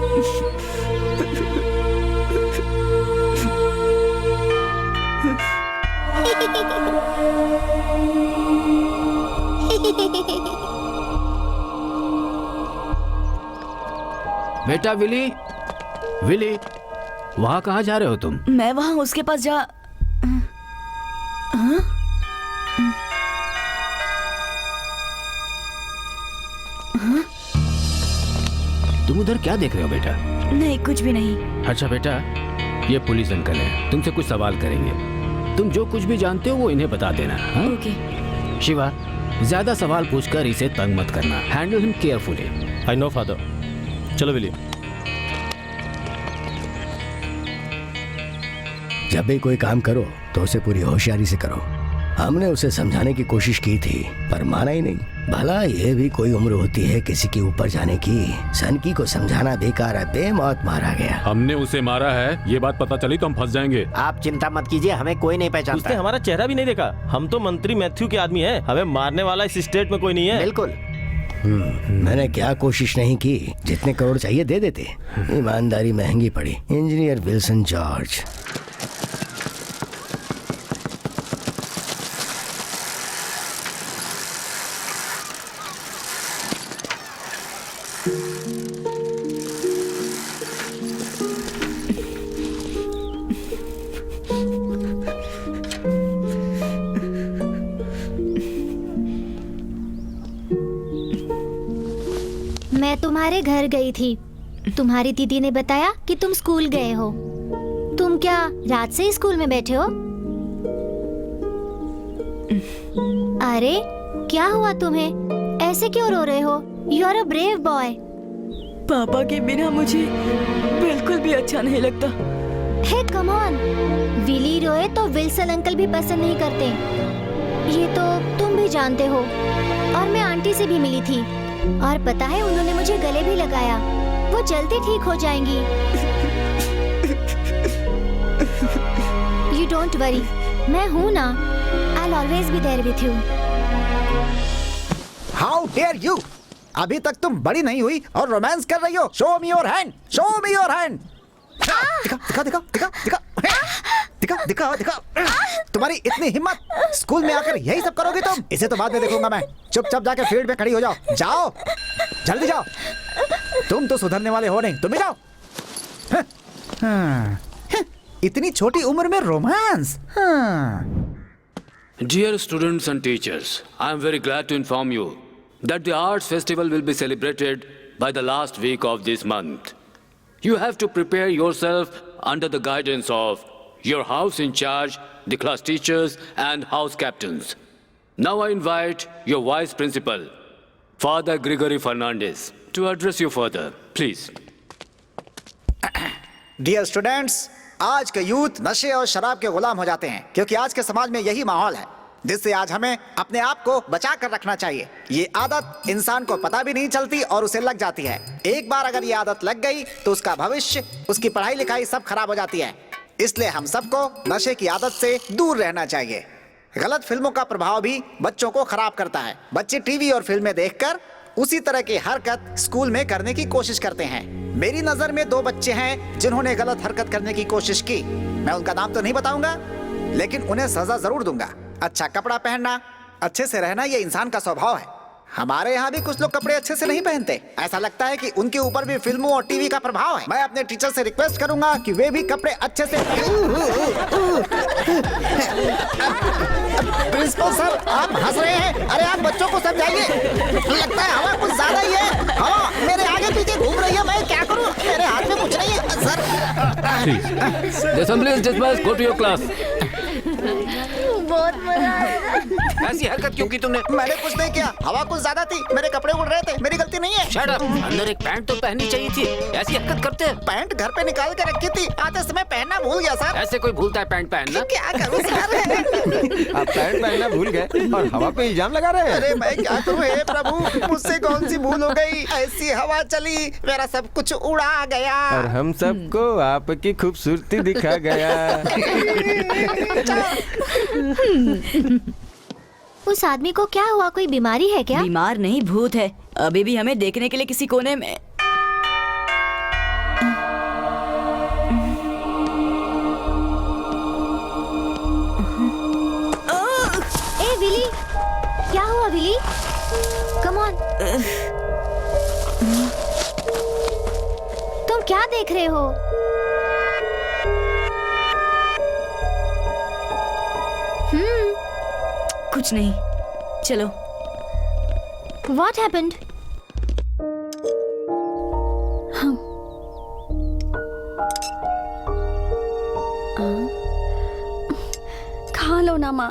बेटा विली, विली, वहाँ कहाँ जा रहे हो तुम? मैं वहाँ उसके पास जा। हाँ? हाँ? तुम उधर क्या देख रहे हो बेटा? नहीं, कुछ भी नहीं। अच्छा बेटा, ये पुलिस अंकल है, तुमसे कुछ सवाल करेंगे। तुम जो कुछ भी जानते हो वो इन्हें बता देना। हाँ? ओके। शिवा, ज्यादा सवाल पूछकर इसे तंग मत करना। Handle him carefully. I know father. चलो विली। जब भी कोई काम करो तो उसे पूरी होशियारी से करो। हमने उसे समझाने की कोशिश की थी पर माना ही नहीं। भला ये भी कोई उम्र होती है किसी के ऊपर जाने की। सनकी को समझाना बेकार है, बेमौत मारा गया। हमने उसे मारा है, ये बात पता चली तो हम फंस जाएंगे। आप चिंता मत कीजिए, हमें कोई नहीं पहचानता। उसने हमारा चेहरा भी नहीं देखा। हम तो मंत्री मैथ्यू के आदमी हैं। हमें मारने वाला इस स्टेट में कोई नहीं है। बिल्कुल। मैंने क्या कोशिश नहीं की, जितने करोड़ चाहिए दे देते। ईमानदारी महंगी पड़ी। Engineer Wilson George. मैं तुम्हारे घर गई थी। तुम्हारी दीदी ने बताया कि तुम स्कूल गए हो। तुम क्या रात से ही स्कूल में बैठे हो? अरे क्या हुआ तुम्हें? ऐसे क्यों रो रहे हो? You are a brave boy. पापा के बिना मुझे बिल्कुल भी अच्छा नहीं लगता। हे कम ऑन, विली रोए तो विल्सन अंकल भी पसंद नहीं करते। ये तो तुम भी जानते हो। और मैं आंटी से भी मिली थी और पता है उन्होंने मुझे गले भी लगाया। वो जल्दी ठीक हो जाएंगी। यू डोंट वरी, मैं हूँ ना। I will always be there with you. How dare you! अभी तक तुम बड़ी नहीं हुई और रोमांस कर रही हो। Show me your hand, show me your hand. दिखा दिखा दिखा दिखा दिखा दिखा दिखा दिखा। तुम्हारी इतनी हिम्मत, स्कूल में आकर यही सब करोगी तुम? इसे तो बाद में देखूंगा मैं। चुपचाप जाके फील्ड में खड़ी हो जाओ। जाओ, जल्दी जाओ। तुम तो सुधरने वाले हो नहीं, तुम भी जाओ। इतनी छोटी उम्र में romance. Dear students and teachers, I am very glad to inform you that the Arts Festival will be celebrated by the last week of this month. You have to prepare yourself under the guidance of your house in charge, the class teachers and house captains. Now I invite your Vice Principal, Father Gregory Fernandez, to address you further. Please. Dear students, आज के youth नशे और शराब के गुलाम हो जाते हैं क्योंकि आज के समाज में यही माहौल है, जिससे आज हमें अपने आप को बचा कर रखना चाहिए। ये आदत इंसान को पता भी नहीं चलती और उसे लग जाती है। एक बार अगर ये आदत लग गई तो उसका भविष्य, उसकी पढ़ाई लिखाई सब खराब हो जाती है। इसलिए हम सबको नशे की आदत से दूर रहना चाहिए। गलत फिल्मों का प्रभाव भी बच्चों को खराब करता है। बच्चे टीवी और फिल्में देखकर उसी तरह की हरकत स्कूल में करने की कोशिश करते हैं। मेरी नजर में 2 बच्चे हैं जिन्होंने गलत हरकत करने की कोशिश की। मैं उनका नाम तो नहीं बताऊंगा, लेकिन उन्हें सजा जरूर दूंगा। अच्छा कपड़ा पहनना, अच्छे से रहना, ये इंसान का स्वभाव है। हमारे यहाँ भी कुछ लोग कपड़े अच्छे से नहीं पहनते। ऐसा लगता है कि उनके ऊपर भी फिल्मों और टीवी का प्रभाव है। मैं अपने टीचर से रिक्वेस्ट करूंगा कि वे भी कपड़े अच्छे से। प्रिंसिपल सर, आप हंस रहे हैं। अरे आप बच्चों को समझाइए। लगता है हवा कुछ ज्यादा ही है। हवा मेरे आगे पीछे घूम रही है, मैं क्या करूं? मेरे हाथ में कुछ नहीं है sir. The assembly is dismissed. Go to your class. बहुत मजा आया। ऐसी हरकत क्यों की तुमने? मैंने कुछ नहीं किया, हवा कुछ ज्यादा थी, मेरे कपड़े उड़ रहे थे, मेरी गलती नहीं है। Shut up. अंदर एक पैंट तो पहननी चाहिए थी। ऐसी हरकत करते हैं। पैंट घर पे निकाल के रखी थी, आते समय पहनना भूल गया सर। ऐसे कोई भूलता है पैंट पहनना? क्या करूं सर? आप पैंट पहनना भूल गए और हवा पे इल्जाम लगा रहे हैं। अरे मैं क्या करूं हे प्रभु, मुझसे कौन सी भूल हो गई? ऐसी हवा चली, मेरा सब कुछ उड़ा गया और हम सबको आपकी खूबसूरती दिखा गया। उस आदमी को क्या हुआ? कोई बीमारी है क्या? बीमार नहीं, भूत है। अभी भी हमें देखने के लिए किसी कोने में। ए विली, क्या हुआ विली? Come on. तुम क्या देख रहे हो? कुछ नहीं, चलो। What happened? खा लो ना माँ,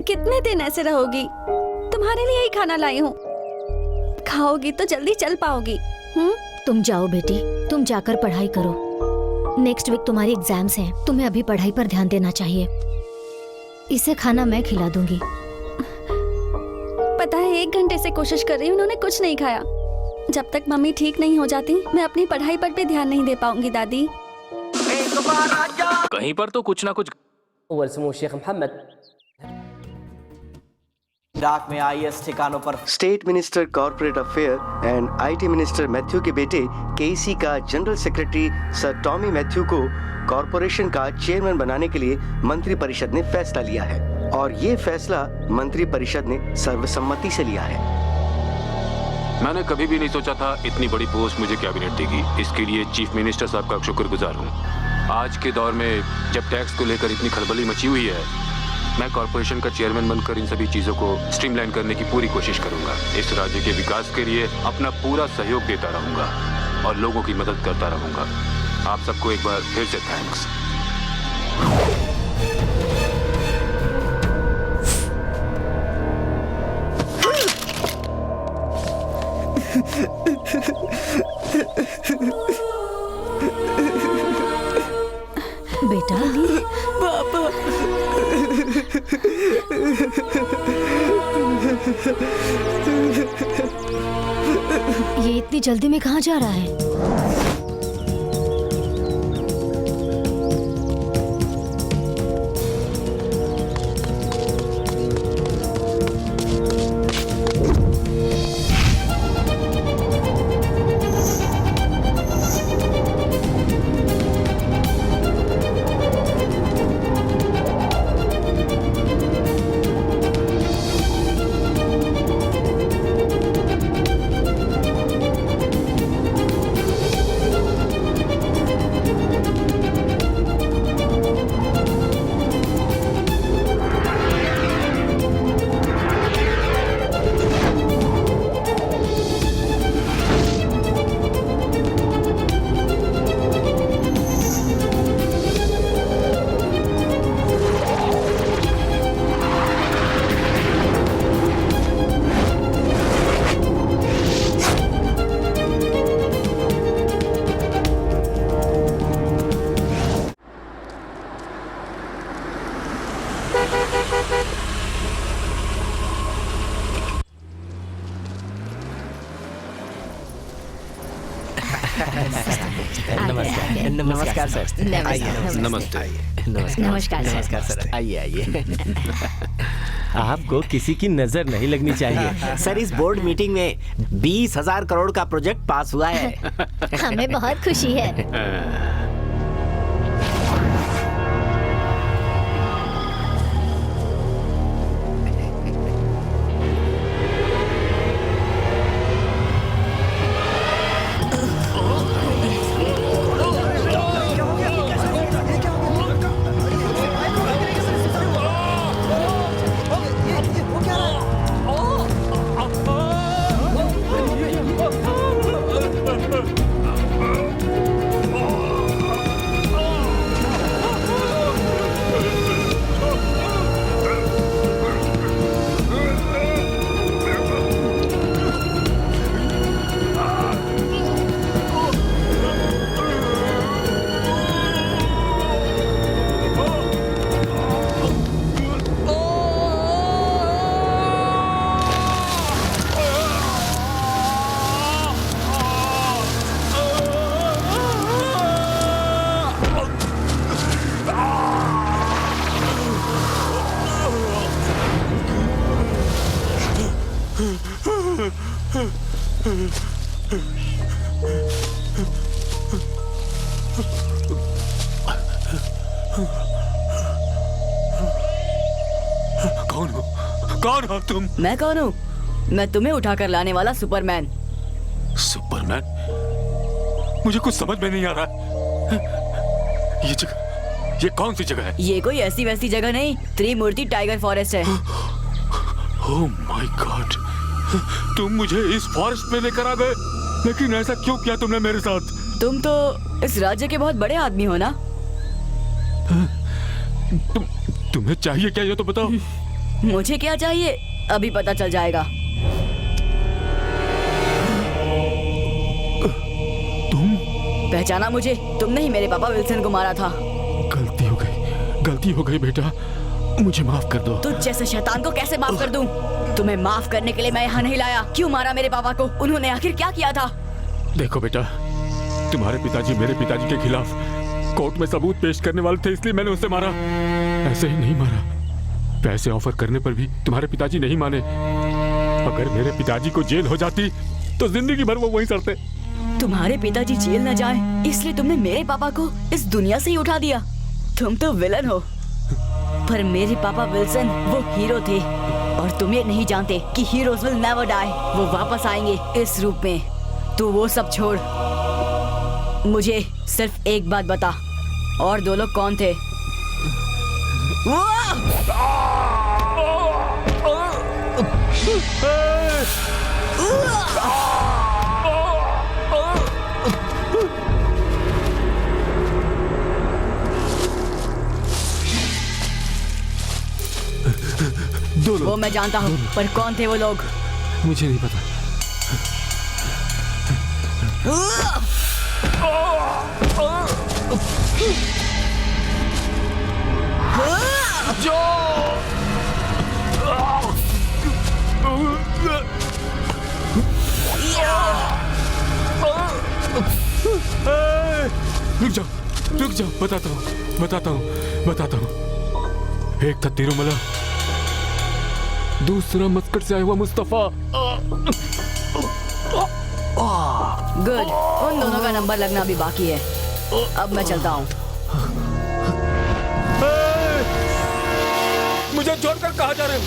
कितने दिन ऐसे रहोगी? तुम्हारे लिए ही खाना लाई हूँ, खाओगी तो जल्दी चल पाओगी। तुम जाओ बेटी, तुम जाकर पढ़ाई करो। नेक्स्ट वीक तुम्हारी एग्जाम्स हैं, तुम्हें अभी पढ़ाई पर ध्यान देना चाहिए। इसे खाना मैं खिला दूंगी। पता है 1 घंटे से कोशिश कर रही हूँ, उन्होंने कुछ नहीं खाया। जब तक मम्मी ठीक नहीं हो जाती मैं अपनी पढ़ाई पर भी ध्यान नहीं दे पाऊंगी दादी। कहीं पर तो कुछ ना कुछ। शेख मोहम्मद इराक में IS ठिकानों पर state minister corporate affair and IT minister Matthew के बेटे केसी का general secretary sir Tommy Matthew को कॉरपोरेशन का चेयरमैन बनाने के लिए मंत्री परिषद ने फैसला लिया है और ये फैसला मंत्री परिषद ने सर्वसम्मति से लिया है। मैंने कभी भी नहीं सोचा था इतनी बड़ी पोस्ट मुझे कैबिनेट देगी। इसके लिए चीफ मिनिस्टर साहब का शुक्रगुजार हूँ। आज के दौर में जब टैक्स को लेकर इतनी खलबली मची हुई है, मैं कॉरपोरेशन का चेयरमैन बनकर इन सभी चीज़ों को स्ट्रीमलाइन करने की पूरी कोशिश करूंगा। इस राज्य के विकास के लिए अपना पूरा सहयोग देता रहूंगा और लोगों की मदद करता रहूंगा। आप सबको एक बार फिर से थैंक्स। बेटा पापा ये इतनी जल्दी में कहाँ जा रहा है? नमस्कार सर। नमस्ते। नमस्कार सर। आइए आइए। आपको किसी की नजर नहीं लगनी चाहिए। सर इस बोर्ड मीटिंग में 20,000 करोड़ का प्रोजेक्ट पास हुआ है। हमें बहुत खुशी है। कौन हो तुम? मैं कौन हूँ? मैं तुम्हें उठाकर लाने वाला सुपरमैन। सुपरमैन? मुझे कुछ समझ में नहीं आ रहा। ये जगह, ये कौन सी जगह है? ये कोई ऐसी वैसी जगह नहीं, त्रिमूर्ति टाइगर फॉरेस्ट है। ओह माय गॉड, तुम मुझे इस फॉरेस्ट में लेकर आ गए, लेकिन ऐसा क्यों किया तुमने मेरे साथ? तुम तो इस राज्य के बहुत बड़े आदमी हो ना? तुम्हें चाहिए क्या, ये तो बताओ। मुझे क्या चाहिए अभी पता चल जाएगा। तुम पहचाना मुझे? तुमने ही मेरे पापा विल्सन को मारा था। गलती हो गई बेटा, मुझे माफ कर दो। तुझ जैसे शैतान को कैसे माफ कर दूं? तुम्हें माफ करने के लिए मैं यहाँ नहीं लाया। क्यों मारा मेरे पापा को? उन्होंने आखिर क्या किया था? देखो बेटा, तुम्हारे पिताजी मेरे पिताजी के खिलाफ कोर्ट में सबूत पेश करने वाले थे, इसलिए मैंने उसे मारा। ऐसे ही नहीं मारा, पैसे ऑफर करने पर भी तुम्हारे पिताजी नहीं माने। अगर मेरे पिताजी को जेल हो जाती तो जिंदगी भर वो वहीं सड़ते। तुम्हारे पिताजी जेल न जाए इसलिए तुमने मेरे पापा को इस दुनिया से ही उठा दिया। तुम तो विलन हो, पर मेरे पापा विल्सन वो हीरो थे। और तुम ये नहीं जानते कि हीरोज विल नेवर डाई, वो वापस आएंगे इस रूप में। तो वो सब छोड़, मुझे सिर्फ एक बात बता, और दो लोग कौन थे? वो मैं जानता हूँ, पर कौन थे वो लोग? मुझे नहीं पता। जो रुक जाओ, बताता हूँ। एक था तिरुमला, दूसरा मस्कट से आया हुआ मुस्तफा। गुड, उन दोनों का नंबर लगना भी बाकी है। अब मैं चलता हूँ। मुझे छोड़कर कहाँ जा रहे हो?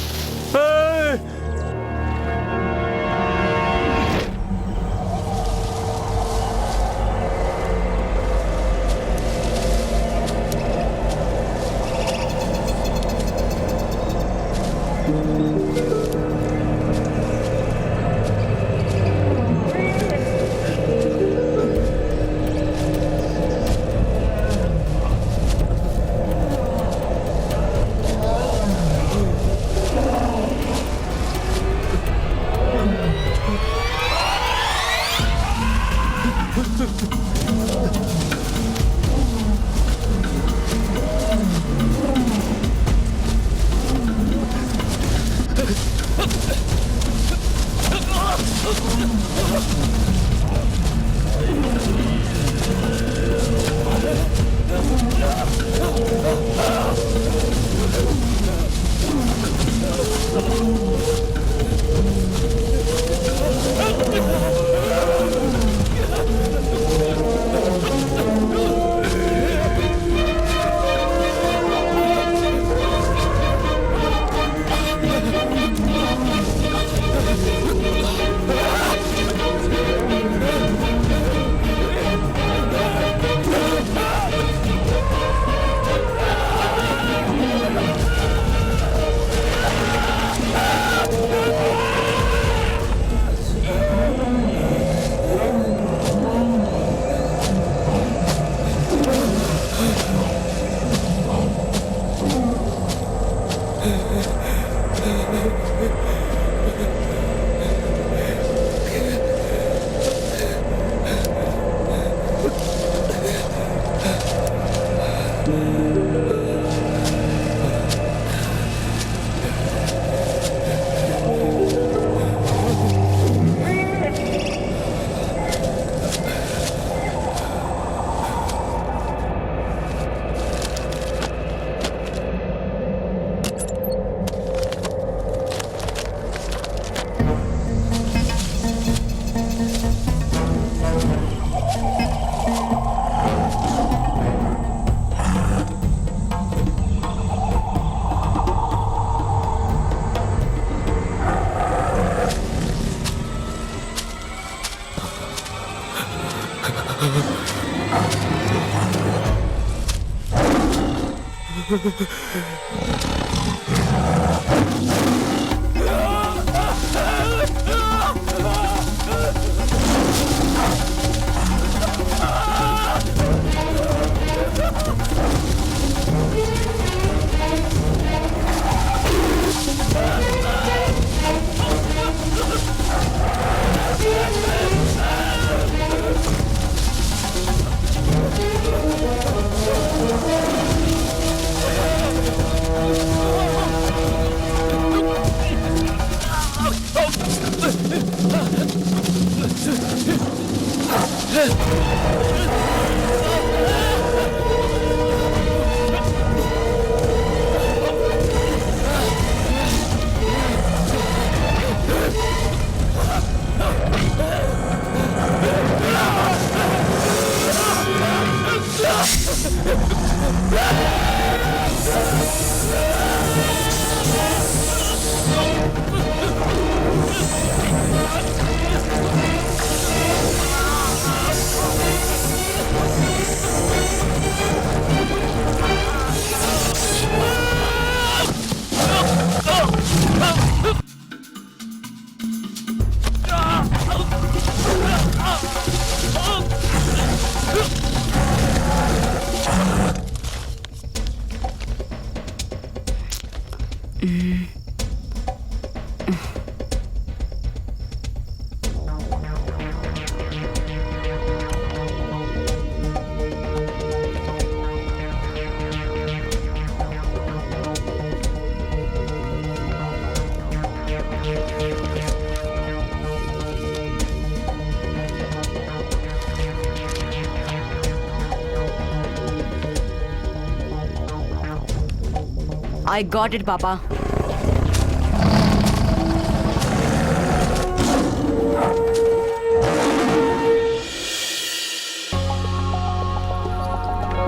I got it, Papa.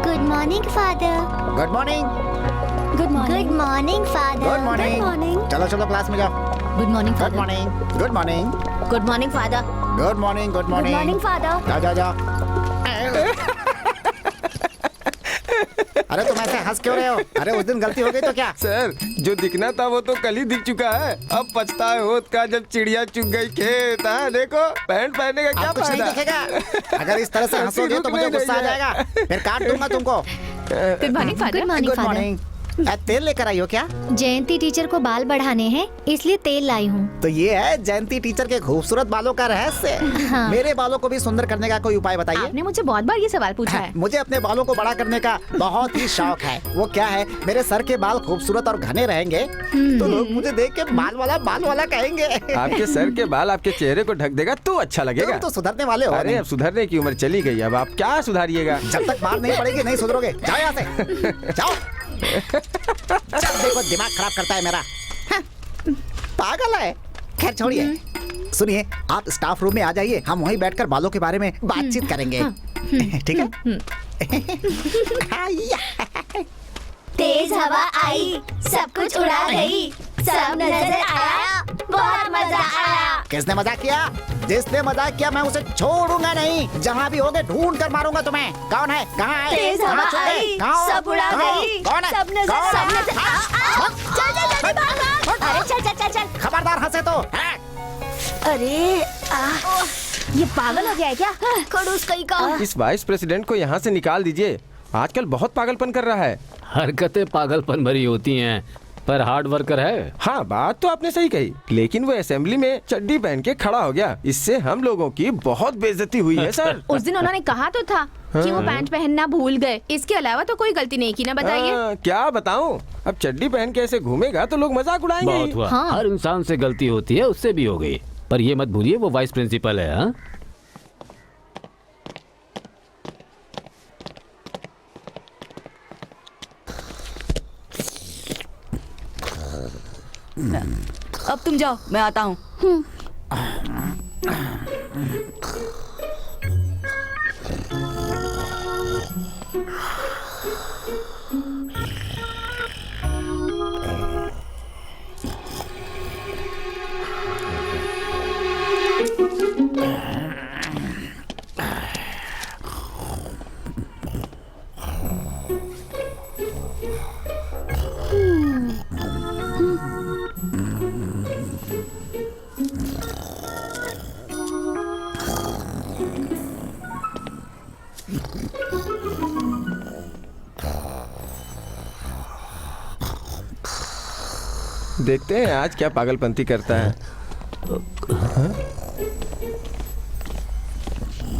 Good morning, Father. Good morning. Good morning. Good morning, Father. Good morning. Good morning. चलो चलो क्लास में जाओ। Good morning, good morning. Good morning. Good morning, Father. Good morning. Good good morning. Morning father. जाओ जाओ जाओ। अरे तुम ऐसे हंस क्यों रहे हो? अरे उस दिन गलती हो गई तो क्या? सर जो दिखना था वो तो कल ही दिख चुका है। अब पछताए होत का जब चिड़िया चुग गई खेत। हाँ देखो पैंट पहनने का क्या अब कुछ नहीं फायदा? दिखेगा। अगर इस तरह से हंसोगे तो मुझे गुस्सा आ जाएगा, फिर काट दूंगा तुमको। Good morning father. Good morning, good Father. Morning. तेल लेकर आई हो क्या? जयंती टीचर को बाल बढ़ाने हैं, इसलिए तेल लाई हूँ। तो ये है जयंती टीचर के खूबसूरत बालों का रहस्य। हाँ। मेरे बालों को भी सुंदर करने का कोई उपाय बताइए। आपने मुझसे बहुत बार ये सवाल पूछा है। मुझे अपने बालों को बड़ा करने का बहुत ही शौक है। वो क्या है, मेरे सर के बाल खूबसूरत और घने रहेंगे तो लोग मुझे देख के बाल वाला कहेंगे। आपके सर के बाल आपके चेहरे को ढक देगा तो अच्छा लगेगा। तुम तो सुधरने वाले हो। अरे नहीं। अब सुधरने की उम्र चली गई, अब आप क्या सुधारिएगा? जब तक बाल नहीं पड़ेगी नहीं सुधरोगे। जाओ यहाँ से, जाओ। जब देखो दिमाग खराब करता है मेरा। हाँ, पागल है। खैर छोड़िए। सुनिए, आप स्टाफ रूम में आ जाइए, हम वहीं बैठकर बालों के बारे में बातचीत करेंगे। ठीक है? तेज हवा आई, सब कुछ उड़ा गई, सब नजर आया, बहुत मजा आया। किसने मजाक किया? जिसने मजाक किया मैं उसे छोड़ूंगा नहीं। जहाँ भी होगे ढूंढ कर मारूंगा तुम्हें। कौन है? कहाँ है? तेज हवा कहाँ छुपे? आई, कहाँ हो? सब उड़ा कहाँ हो? गई, कौन है? सब नजर कौन है? आया। चल चल जल्दी भाग। अरे चल चल। खबरदार हंसे तो। अरे ये पागल हो गया है क्या? खड़ूस कहीं का। इस वाइस प्रेसिडेंट को यहाँ से निकाल दीजिए। आजकल बहुत पागलपन कर रहा है। हरकतें पागलपन भरी होती हैं, पर हार्ड वर्कर है। हाँ बात तो आपने सही कही, लेकिन वो असेंबली में चड्डी पहन के खड़ा हो गया। इससे हम लोगों की बहुत बेइज्जती हुई है सर। उस दिन उन्होंने कहा तो था कि वो पैंट पहनना भूल गए। इसके अलावा तो कोई गलती नहीं की ना, बताइए। क्या बताऊं? अब चड्डी पहन के ऐसे घूमेगा तो लोग मजाक उड़ाएंगे ही। बहुत हुआ। हाँ। हर इंसान से गलती होती है, उससे भी हो गई। पर ये मत भूलिए वो वाइस प्रिंसिपल है। हाँ? अब तुम जाओ, मैं आता हूँ। देखते हैं आज क्या पागलपंती करता है। हाँ?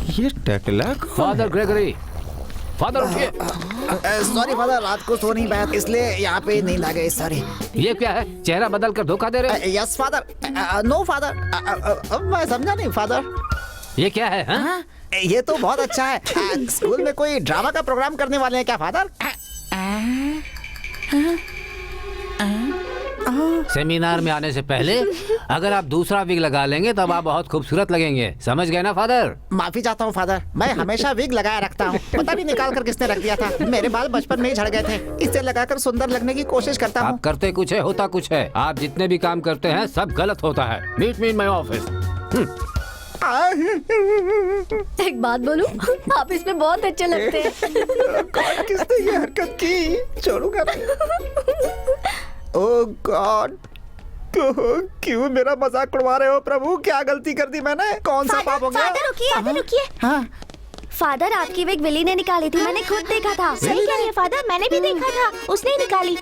ये टकला फादर ग्रेगरी, फादर उठिए। सॉरी फादर, रात को सो नहीं पाया इसलिए यहाँ पे नींद आ गई। सॉरी। ये क्या है? चेहरा बदल कर धोखा दे रहे? Yes father. No father. मैं समझा नहीं फादर। ये क्या है? हाँ? ये तो बहुत अच्छा है। स्कूल में कोई ड्रामा का प्रोग्राम करने वाले हैं क्या फादर? सेमिनार में आने से पहले अगर आप दूसरा विग लगा लेंगे तब आप बहुत खूबसूरत लगेंगे, समझ गए ना फादर? माफी चाहता हूँ फादर, मैं हमेशा विग लगाए रखता हूँ। पता नहीं निकाल कर किसने रख दिया था। मेरे बाल बचपन में ही झड़ गए थे, इसे लगाकर सुंदर लगने की कोशिश करता हूँ। आप करते कुछ है होता कुछ है। आप जितने भी काम करते हैं सब गलत होता है। Meet me in my office. एक बात बोलूं, आप इसमें बहुत अच्छे लगते हैं। गॉड, किसने ये हरकत की? छोड़ूंगा नहीं। ओह गॉड, क्यों मेरा मजाक उड़वा रहे हो प्रभु? क्या गलती कर दी मैंने? कौन सा पाप हो गया? फादर रुकिए, रुकिए। हाँ फादर, आपकी विग विली ने निकाली थी, मैंने खुद देखा था। सही कह रही है फादर, मैंने भी देखा था, उसने ही निकाली।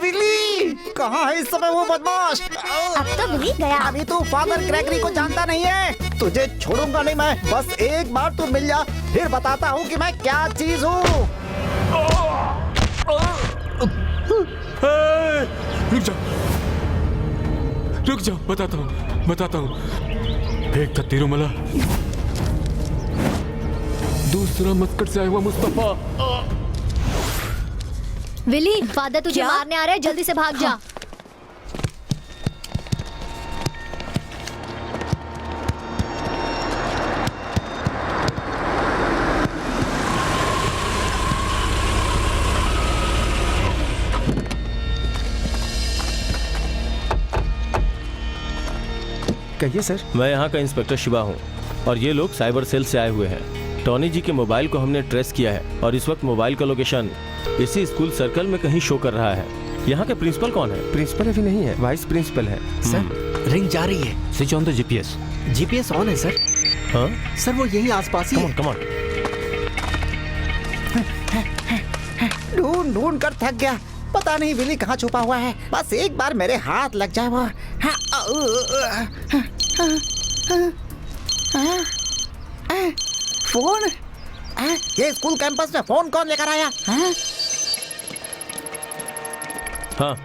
विली कहाँ है इस समय वो बदमाश? अब तो विली गया। अभी तू फादर ग्रेगरी को जानता नहीं है। तुझे छोड़ूंगा नहीं मैं, बस एक बार तू मिल जा, फिर बताता हूँ कि मैं क्या चीज हूँ। रुक जाओ, बताता हूँ। एक था तिरुमला, दूसरा मस्कट से आया हुआ मुस्तफा। विली, फादर तुझे मारने आ रहे हैं, जल्दी से भाग जा। कहिए सर। मैं यहाँ का इंस्पेक्टर शिवा हूँ और ये लोग साइबर सेल से आए हुए हैं। टॉनी जी के मोबाइल को हमने ट्रेस किया है और इस वक्त मोबाइल का लोकेशन इसी स्कूल सर्कल में कहीं शो कर रहा है। यहाँ के प्रिंसिपल कौन है? प्रिंसिपल अभी नहीं है, वाइस प्रिंसिपल है। सर रिंग जा रही है। Switch on the GPS. GPS on है सर। हाँ सर, वो यही आसपास ही है। Come on. ढूंढ कर थक गया, पता नहीं विली कहाँ छुपा हुआ है। बस एक बार मेरे हाथ लग जाए वो। फोन? ये स्कूल कैंपस में फोन कौन लेकर आया? हाँ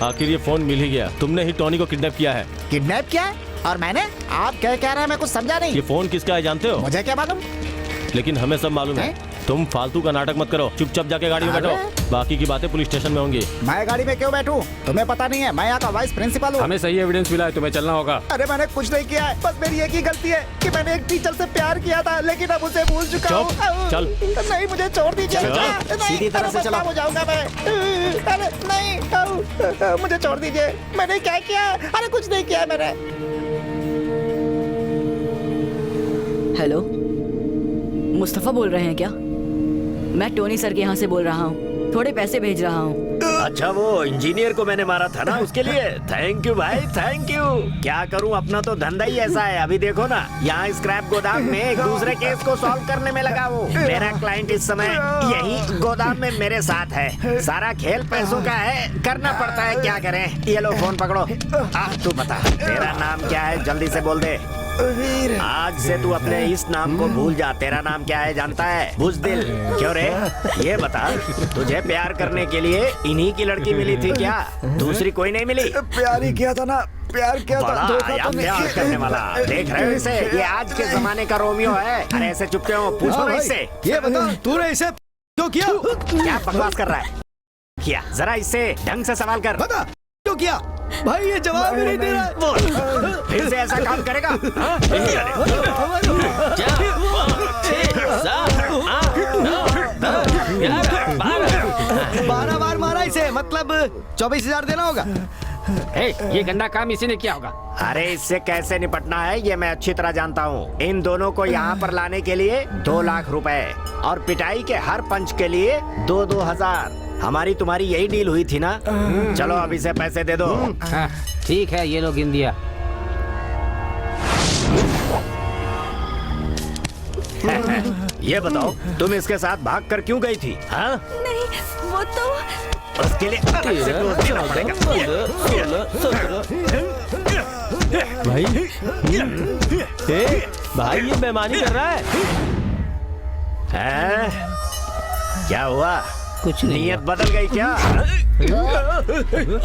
आखिर ये फोन मिल ही गया। तुमने ही टॉनी को किडनैप किया है। किडनैप किया है? और मैंने? आप क्या कह रहे हैं? मैं कुछ समझा नहीं। ये फोन किसका है जानते हो? मुझे क्या मालूम, लेकिन हमें सब मालूम है। तुम फालतू का नाटक मत करो, चुपचाप जाके गाड़ी में बैठो। बाकी की बातें पुलिस स्टेशन में होंगी। मैं गाड़ी में क्यों बैठूं? तुम्हें पता नहीं है, मैं यहाँ का वाइस प्रिंसिपल हूँ। हमें सही एविडेंस मिला है, तुम्हें चलना होगा। अरे मैंने कुछ नहीं किया है, बस मेरी एक ही गलती है कि मैंने एक टीचर से प्यार किया था, लेकिन अब उसे भूल चुका हूँ। चल। नहीं, मुझे छोड़ दीजिए। सीधी तरह से चलो। हो जाऊंगा मैं। अरे नहीं, मुझे छोड़ दीजिए। मैंने क्या किया? अरे कुछ नहीं किया मैंने। हेलो, मुस्तफा बोल रहे हैं क्या? मैं टोनी सर के यहाँ से बोल रहा हूँ, थोड़े पैसे भेज रहा हूँ। अच्छा, वो इंजीनियर को मैंने मारा था ना, उसके लिए थैंक यू भाई, थैंक यू। क्या करूँ, अपना तो धंधा ही ऐसा है। अभी देखो ना, यहाँ स्क्रैप गोदाम में एक दूसरे केस को सॉल्व करने में लगा हूँ। मेरा क्लाइंट इस समय यही गोदाम में मेरे साथ है। सारा खेल पैसों का है, करना पड़ता है, क्या करें। ये लो फोन पकड़ो। तू बता, तेरा नाम क्या है? जल्दी से बोल दे। आज से तू अपने इस नाम को भूल जा। तेरा नाम क्या है जानता है? बुज़दिल। क्यों रे? ये बता, तुझे प्यार करने के लिए इन्हीं की लड़की मिली थी क्या? दूसरी कोई नहीं मिली? प्यार ही किया था ना, प्यार किया था। बड़ा प्यार करने वाला, देख रहे हो इसे? ये आज के जमाने का रोमियो है। अरे ऐसे चुपके हो, पूछो ना इससे। ये बता, तूने इसे क्यों किया? क्या बकवास कर रहा है? किया, जरा इससे ढंग से सवाल कर। बता क्यों किया? भाई ये जवाब ही नहीं दे रहा। बोल, फिर से ऐसा काम करेगा? बारह बार मारा इसे, मतलब 24,000 देना होगा। ये गंदा काम इसी ने किया होगा। अरे इससे कैसे निपटना है ये मैं अच्छी तरह जानता हूँ। इन दोनों को यहाँ पर लाने के लिए 2 लाख रुपए और पिटाई के हर पंच के लिए 2-2 हजार। हमारी तुम्हारी यही डील हुई थी ना? चलो अब इसे पैसे दे दो। ठीक है, ये लो गिन दिया। ये बताओ, तुम इसके साथ भाग कर क्यों गई थी? हाँ? नहीं, वो तो उसके लिए अलग से डोज देना पड़ेगा। भाई भाई ये बेईमानी कर रहा है। क्या हुआ? कुछ नियत बदल गई क्या?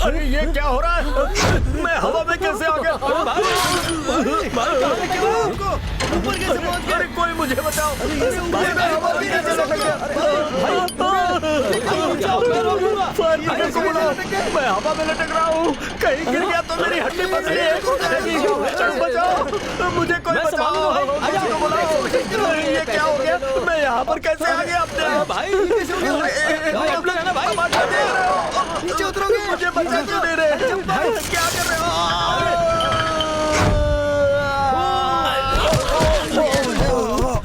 अरे ये क्या हो रहा है? मैं हवा में कैसे आ गया? ऊपर कैसे पहुंच गए? अरे कोई मुझे बचाओ। भाई मैं हवा में कैसे लटक गया? मैं हवा में लटक रहा हूँ, कहीं गिर गया तो मेरी हड्डी फंस गई है। बचाओ मुझे, कोई बचाओ, किसी को बुलाओ। ये क्या हो गया? मैं यहाँ पर कैसे आ गया अपने आप? भाई आप लोग ना भाई नीचे उतरोगे, मुझे बचा क्यों दे रहे? क्या कर रहे हो?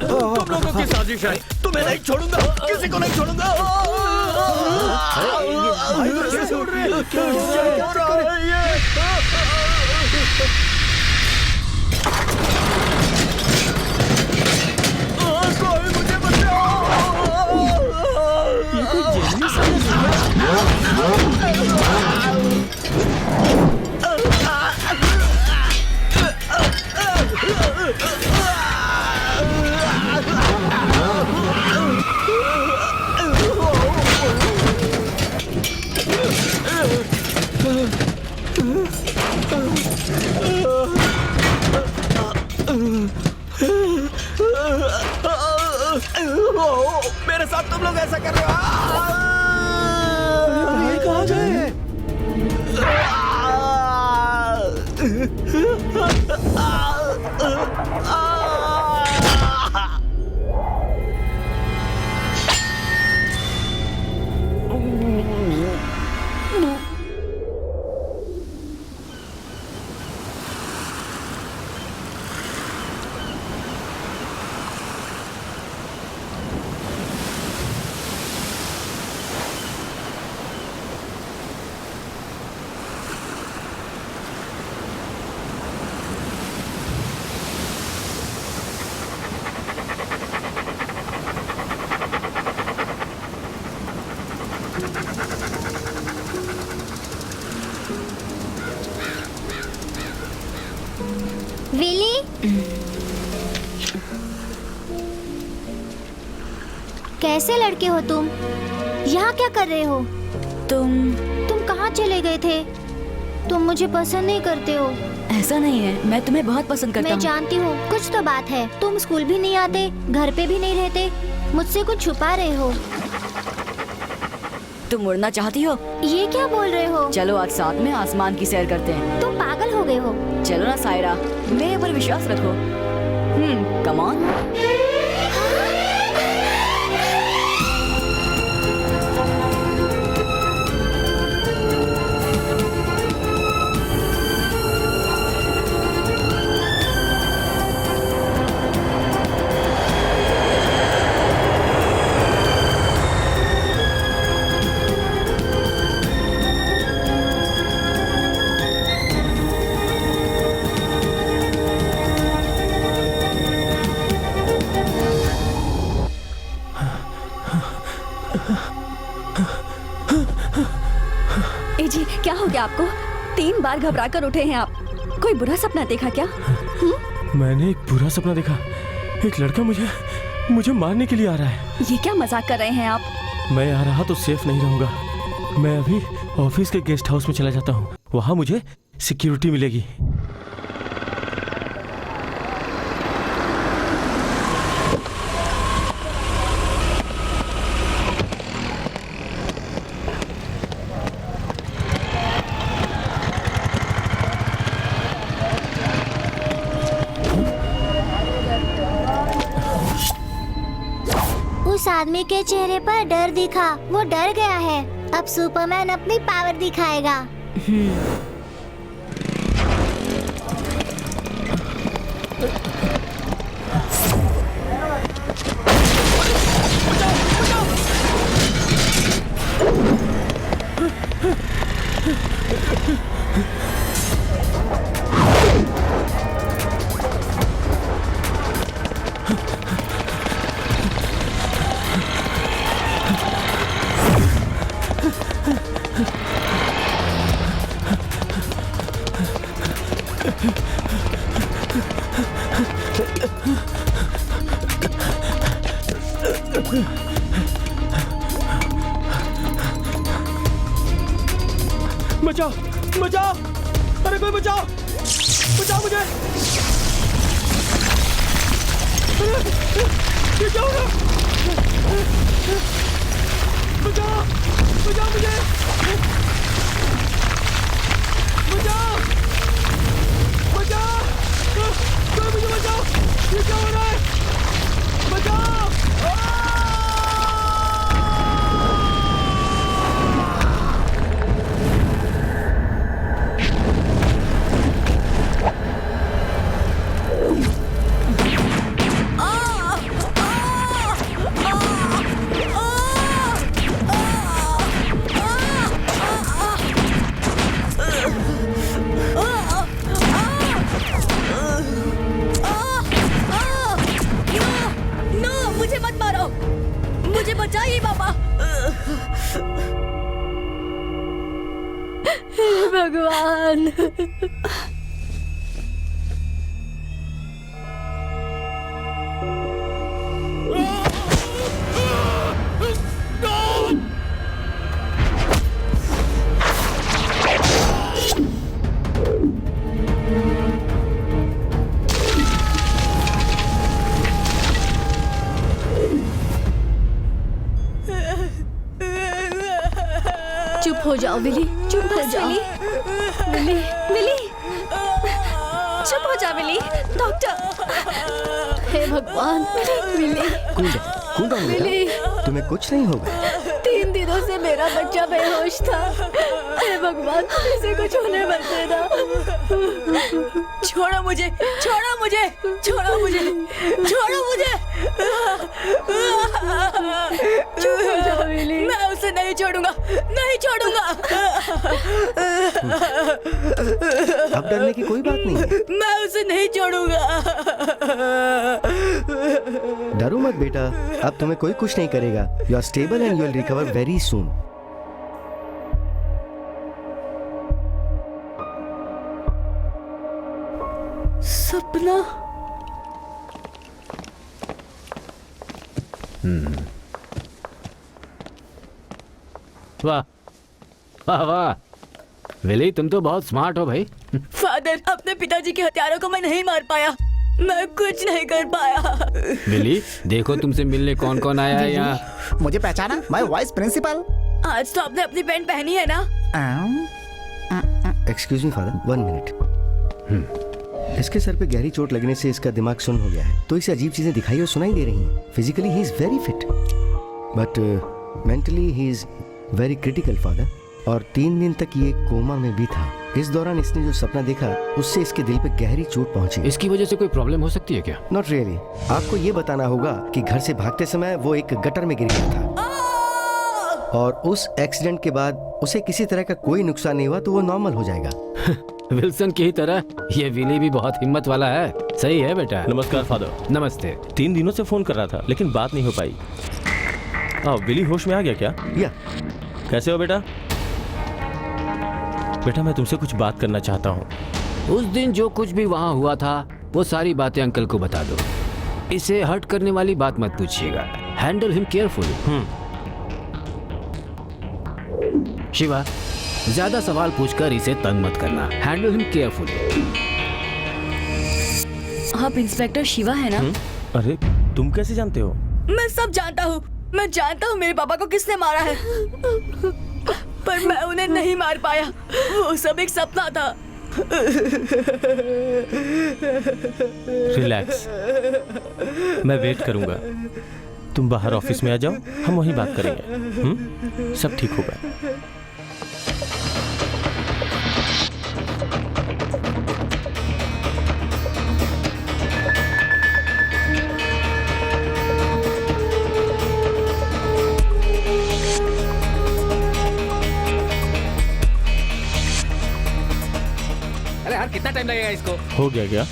तुम लोगों की साजिश है, तुम्हें नहीं छोड़ूंगा, किसी को नहीं छोड़ूंगा। कैसे उड़ रहे हैं? क्या हो रहा है ये? कोई मुझे बचाओ। ये कोई जेलनी मेरे साथ तुम लोग ऐसा कर रहे हो? कहाँ गए? विली, कैसे लड़के हो तुम? यहाँ क्या कर रहे हो? तुम कहाँ चले गए थे? तुम मुझे पसंद नहीं करते हो। ऐसा नहीं है, मैं तुम्हें बहुत पसंद करता हूँ। मैं जानती हूँ, कुछ तो बात है। तुम स्कूल भी नहीं आते, घर पे भी नहीं रहते, मुझसे कुछ छुपा रहे हो। तुम उड़ना चाहती हो? ये क्या बोल रहे हो? चलो आज साथ में आसमान की सैर करते हैं। तुम पागल हो गए हो। चलो ना सायरा, मेरे ऊपर विश्वास रखो। Come on. ए जी, क्या हो गया आपको? 3 बार घबरा कर उठे हैं आप। कोई बुरा सपना देखा क्या? मैंने एक बुरा सपना देखा। एक लड़का मुझे मारने के लिए आ रहा है। ये क्या मजाक कर रहे हैं आप? मैं यहाँ रहा तो सेफ नहीं रहूंगा। मैं अभी ऑफिस के गेस्ट हाउस में चला जाता हूँ, वहाँ मुझे सिक्योरिटी मिलेगी। उस आदमी के चेहरे पर डर दिखा, वो डर गया है। अब सुपरमैन अपनी पावर दिखाएगा। बचाओ, बचाओ! अरे कोई बचाओ! बचाओ मुझे! ये क्या हो रहा है? बचाओ बचाओ मुझे, बचाओ बचाओ, कोई मुझे बचाओ, ये क्या हो रहा है? बचाओ! मुझे मत मारो, मुझे बचाइए बाबा। हे भगवान। चुप हो जाओ विली, चुप हो जाओ विली, विली, चुप हो जा विली। डॉक्टर, हे भगवान, विली, कूल डाउन विली, बेटा, तुम्हें कुछ नहीं होगा। 3 दिनों से मेरा बच्चा बेहोश था। हे भगवान, इसे कुछ होने मत देना। छोड़ो मुझे, छोड़ो मुझे, छोड़ो मुझे, छोड़ो मुझे। चुप हो जाओ विली। मैं उसे नहीं छोड़ूंगा, नहीं छोड़ूंगा। अब डरने की कोई बात नहीं है। मैं उसे नहीं छोड़ूंगा। डरो मत बेटा, अब तुम्हें कोई कुछ नहीं करेगा। You are stable and you will recover very soon. Sapna, वाह वाह वाह, विली तुम तो बहुत स्मार्ट हो भाई। फादर, अपने पिताजी के हथियारों को मैं नहीं मार पाया, मैं कुछ नहीं कर पाया। विली देखो तुमसे मिलने कौन कौन आया है यहाँ। मुझे पहचाना? मैं वाइस प्रिंसिपल। आज तो आपने अपनी पैंट पहनी है ना? Excuse me father, 1 minute. इसके सर पे गहरी चोट लगने से इसका दिमाग सुन्न हो गया है, तो इसे अजीब चीजें दिखाई और सुनाई दे रही हैं। Physically he is very fit, but mentally he is very critical father. और 3 दिन तक ये कोमा में भी था। इस दौरान इसने जो सपना देखा उससे इसके दिल पे गहरी चोट पहुंची। इसकी वजह से कोई प्रॉब्लम हो सकती है क्या? Not really. आपको ये बताना होगा कि घर से भागते समय वो एक गटर में गिर गया था, और उस एक्सीडेंट के बाद उसे किसी तरह का कोई नुकसान नहीं हुआ, तो वो नॉर्मल हो जाएगा। विल्सन की ही तरह ये विली भी बहुत हिम्मत वाला है। सही है बेटा। नमस्कार फादर। नमस्ते। 3 दिनों से फोन कर रहा था लेकिन बात नहीं हो पाई। विली होश में आ गया क्या? या कैसे हो बेटा? बेटा मैं तुमसे कुछ बात करना चाहता हूँ। उस दिन जो कुछ भी वहाँ हुआ था वो सारी बातें अंकल को बता दो। इसे हर्ट करने वाली बात मत पूछिएगा। Handle him carefully. शिवा, ज्यादा सवाल पूछकर इसे तंग मत करना। Handle him carefully. आप इंस्पेक्टर शिवा है ना? अरे तुम कैसे जानते हो? मैं सब जानता हूँ, मैं जानता हूँ मेरे पापा को किसने मारा है, पर मैं उन्हें नहीं मार पाया। वो सब एक सपना था। रिलैक्स, मैं वेट करूंगा। तुम बाहर ऑफिस में आ जाओ, हम वहीं बात करेंगे। सब ठीक होगा। अरे यार कितना टाइम लगेगा इसको? हो गया क्या?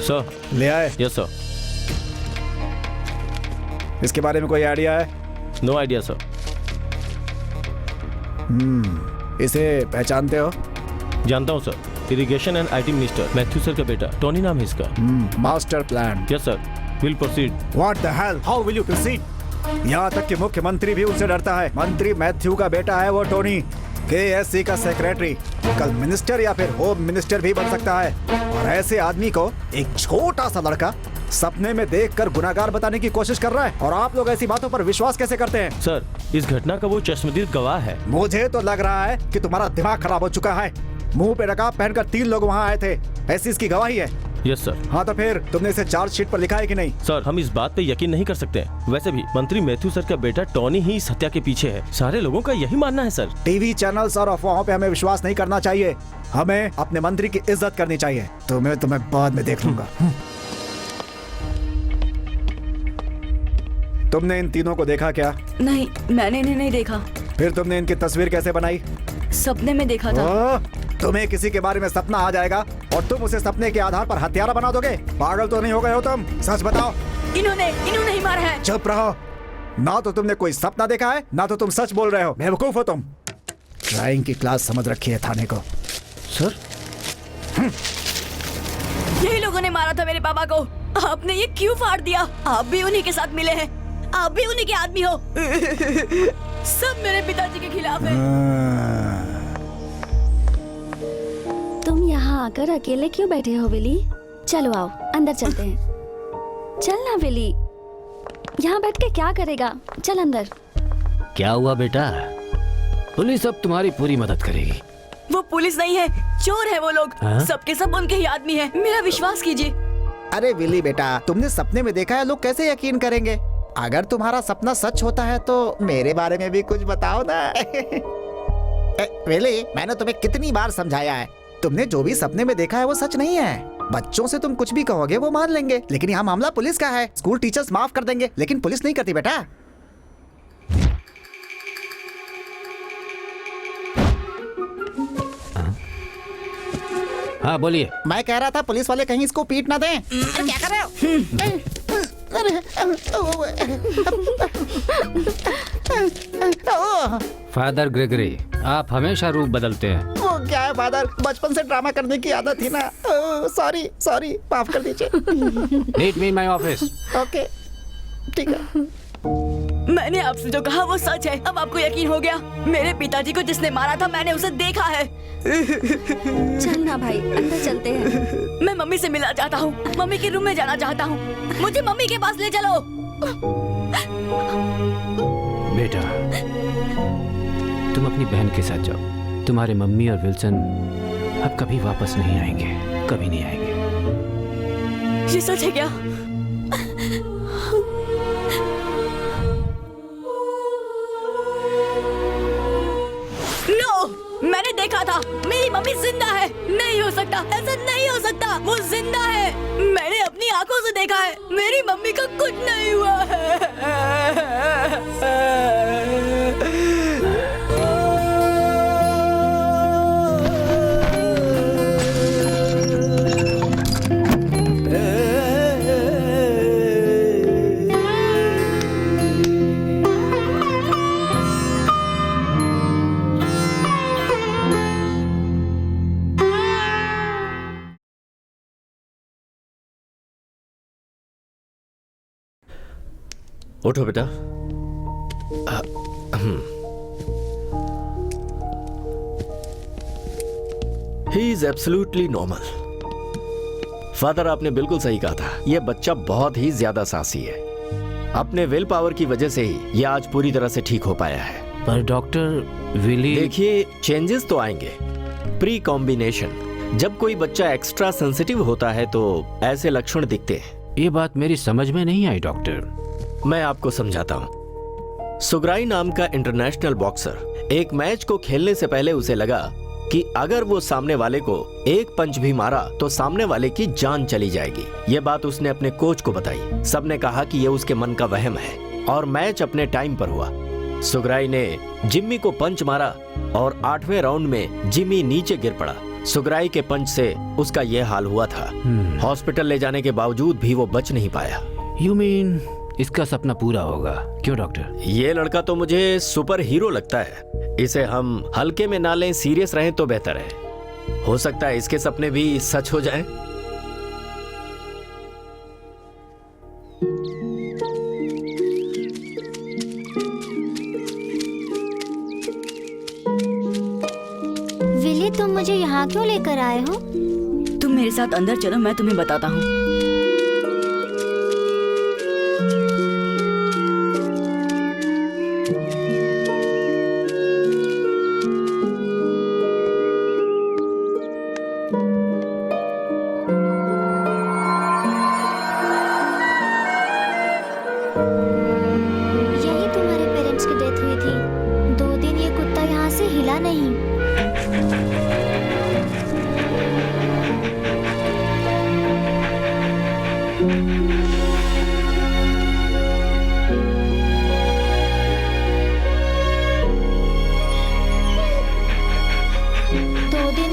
सर ले आए? Yes sir. इसके बारे में कोई आइडिया है? No idea sir. इसे पहचानते हो? जानता हूँ sir. Irrigation and IT minister Matthew sir का बेटा टोनी नाम है इसका। Master plan. Yes sir, will proceed. What the hell, how will you proceed? यहाँ तक कि मुख्यमंत्री भी उनसे डरता है। मंत्री मैथ्यू का बेटा है वो टोनी, KSC का सेक्रेटरी, कल मिनिस्टर या फिर होम मिनिस्टर भी बन सकता है। और ऐसे आदमी को एक छोटा सा लड़का सपने में देखकर गुनाहगार बताने की कोशिश कर रहा है, और आप लोग ऐसी बातों पर विश्वास कैसे करते हैं? सर, इस घटना का वो चश्मदीद गवाह है। मुझे तो लग रहा है कि तुम्हारा दिमाग खराब हो चुका है। मुंह पे नकाब पहनकर 3 लोग वहाँ आए थे, ऐसी इसकी गवाही है। Yes sir. हाँ तो फिर तुमने इसे चार्जशीट पर लिखा है कि नहीं? सर, हम इस बात पे यकीन नहीं कर सकते। वैसे भी मंत्री मैथ्यू सर का बेटा टोनी ही इस हत्या के पीछे है, सारे लोगों का यही मानना है सर। टीवी चैनल्स और अफवाहों पे हमें विश्वास नहीं करना चाहिए, हमें अपने मंत्री की इज्जत करनी चाहिए। तो मैं तुम्हें बाद में देख लूंगा। तुमने इन तीनों को देखा क्या? नहीं, मैंने इन्हें नहीं देखा। फिर तुमने इनकी तस्वीर कैसे बनाई? सपने में देखा था। तुम्हें किसी के बारे में सपना आ जाएगा और तुम उसे सपने के आधार पर हत्यारा बना दोगे? पागल तो नहीं हो गए हो तुम? सच बताओ। इन्होंने ही मारा है। चुप रहो, ना तो तुमने कोई सपना देखा है, ना तो तुम सच बोल रहे हो। बेवकूफ हो तुम। ड्राइंग की क्लास समझ रखी है थाने को। सर, यही लोगों ने मारा था मेरे पापा को। आपने ये क्यों फाड़ दिया? आप भी उन्हीं के साथ मिले हैं, आप भी उन्हीं के आदमी हो। सब मेरे पिताजी के खिलाफ है। तुम यहाँ आकर अकेले क्यों बैठे हो विली? चलो आओ अंदर चलते हैं। चल ना विली, यहाँ बैठ के क्या करेगा? चल अंदर। क्या हुआ बेटा? पुलिस अब तुम्हारी पूरी मदद करेगी। वो पुलिस नहीं है, चोर है वो लोग। सबके सब उनके ही आदमी हैं। मेरा विश्वास कीजिए। अरे विली बेटा, तुमने सपने में देखा है, लोग कैसे यकीन करेंगे? अगर तुम्हारा सपना सच होता है तो मेरे बारे में भी कुछ बताओ ना। विली, मैंने तुम्हें कितनी बार समझाया है, तुमने जो भी सपने में देखा है वो सच नहीं है। बच्चों से तुम कुछ भी कहोगे वो मान लेंगे, लेकिन यहाँ मामला पुलिस का है। स्कूल टीचर्स माफ कर देंगे, लेकिन पुलिस नहीं करती बेटा। हाँ बोलिए। मैं कह रहा था पुलिस वाले कहीं इसको पीट ना दें। क्या कर रहे हो? फादर ग्रेगरी, आप हमेशा रूप बदलते हैं। वो क्या है फादर, बचपन से ड्रामा करने की आदत थी ना। सॉरी सॉरी, माफ कर दीजिए। Meet me in my office. Okay, ठीक है। मैंने आपसे जो कहा वो सच है। अब आपको यकीन हो गया। मेरे पिताजी को जिसने मारा था मैंने उसे देखा है। चल ना भाई, अंदर चलते हैं। मैं मम्मी से मिलना चाहता हूँ, मम्मी के रूम में जाना चाहता हूँ। मुझे मम्मी के पास ले चलो। बेटा, तुम अपनी बहन के साथ जाओ। तुम्हारे मम्मी और विल्सन अब कभी वापस नहीं आएंगे, कभी नहीं आएंगे। ये सच है क्या? मैंने देखा था, मेरी मम्मी जिंदा है। नहीं हो सकता, ऐसा नहीं हो सकता। वो जिंदा है, मैंने अपनी आंखों से देखा है। मेरी मम्मी का कुछ नहीं हुआ उठो बेटा। He is absolutely normal. Father, आपने बिल्कुल सही कहा था। यह बच्चा बहुत ही ज्यादा साहसी है। अपने विल पावर की वजह से ही यह आज पूरी तरह से ठीक हो पाया है। पर डॉक्टर विली, देखिए, चेंजेस तो आएंगे। प्री कॉम्बिनेशन, जब कोई बच्चा एक्स्ट्रा सेंसिटिव होता है तो ऐसे लक्षण दिखते हैं। ये बात मेरी समझ में नहीं आई डॉक्टर। मैं आपको समझाता हूँ। सुग्राई नाम का इंटरनेशनल बॉक्सर एक मैच को खेलने से पहले उसे लगा कि अगर वो सामने वाले को एक पंच भी मारा तो सामने वाले की जान चली जाएगी। ये बात उसने अपने कोच को बताई। सबने कहा कि ये उसके मन का वहम है और मैच अपने टाइम पर हुआ। सुग्राई ने जिम्मी को पंच मारा और 8वें राउंड में जिम्मी नीचे गिर पड़ा। सुग्राई के पंच से उसका यह हाल हुआ था। हॉस्पिटल ले जाने के बावजूद भी वो बच नहीं पाया। यू मीन इसका सपना पूरा होगा? क्यों डॉक्टर? ये लड़का तो मुझे सुपर हीरो लगता है। इसे हम हल्के में ना लें, सीरियस रहें तो बेहतर है। हो सकता है इसके सपने भी सच हो जाएं। विली, तुम मुझे यहाँ क्यों लेकर आए हो? तुम मेरे साथ अंदर चलो, मैं तुम्हें बताता हूँ। यही तुम्हारे पेरेंट्स की डेथ हुई थी। 2 दिन ये कुत्ता यहाँ से हिला नहीं।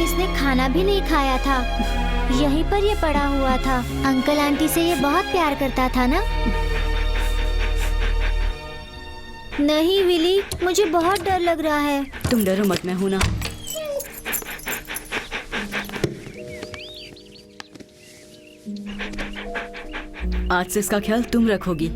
इसने खाना भी नहीं खाया था। यहीं पर ये पड़ा हुआ था। अंकल आंटी से ये बहुत प्यार करता था ना? नहीं विली, मुझे बहुत डर लग रहा है। तुम डरो मत, मैं हूं ना। आज से इसका ख्याल तुम रखोगी।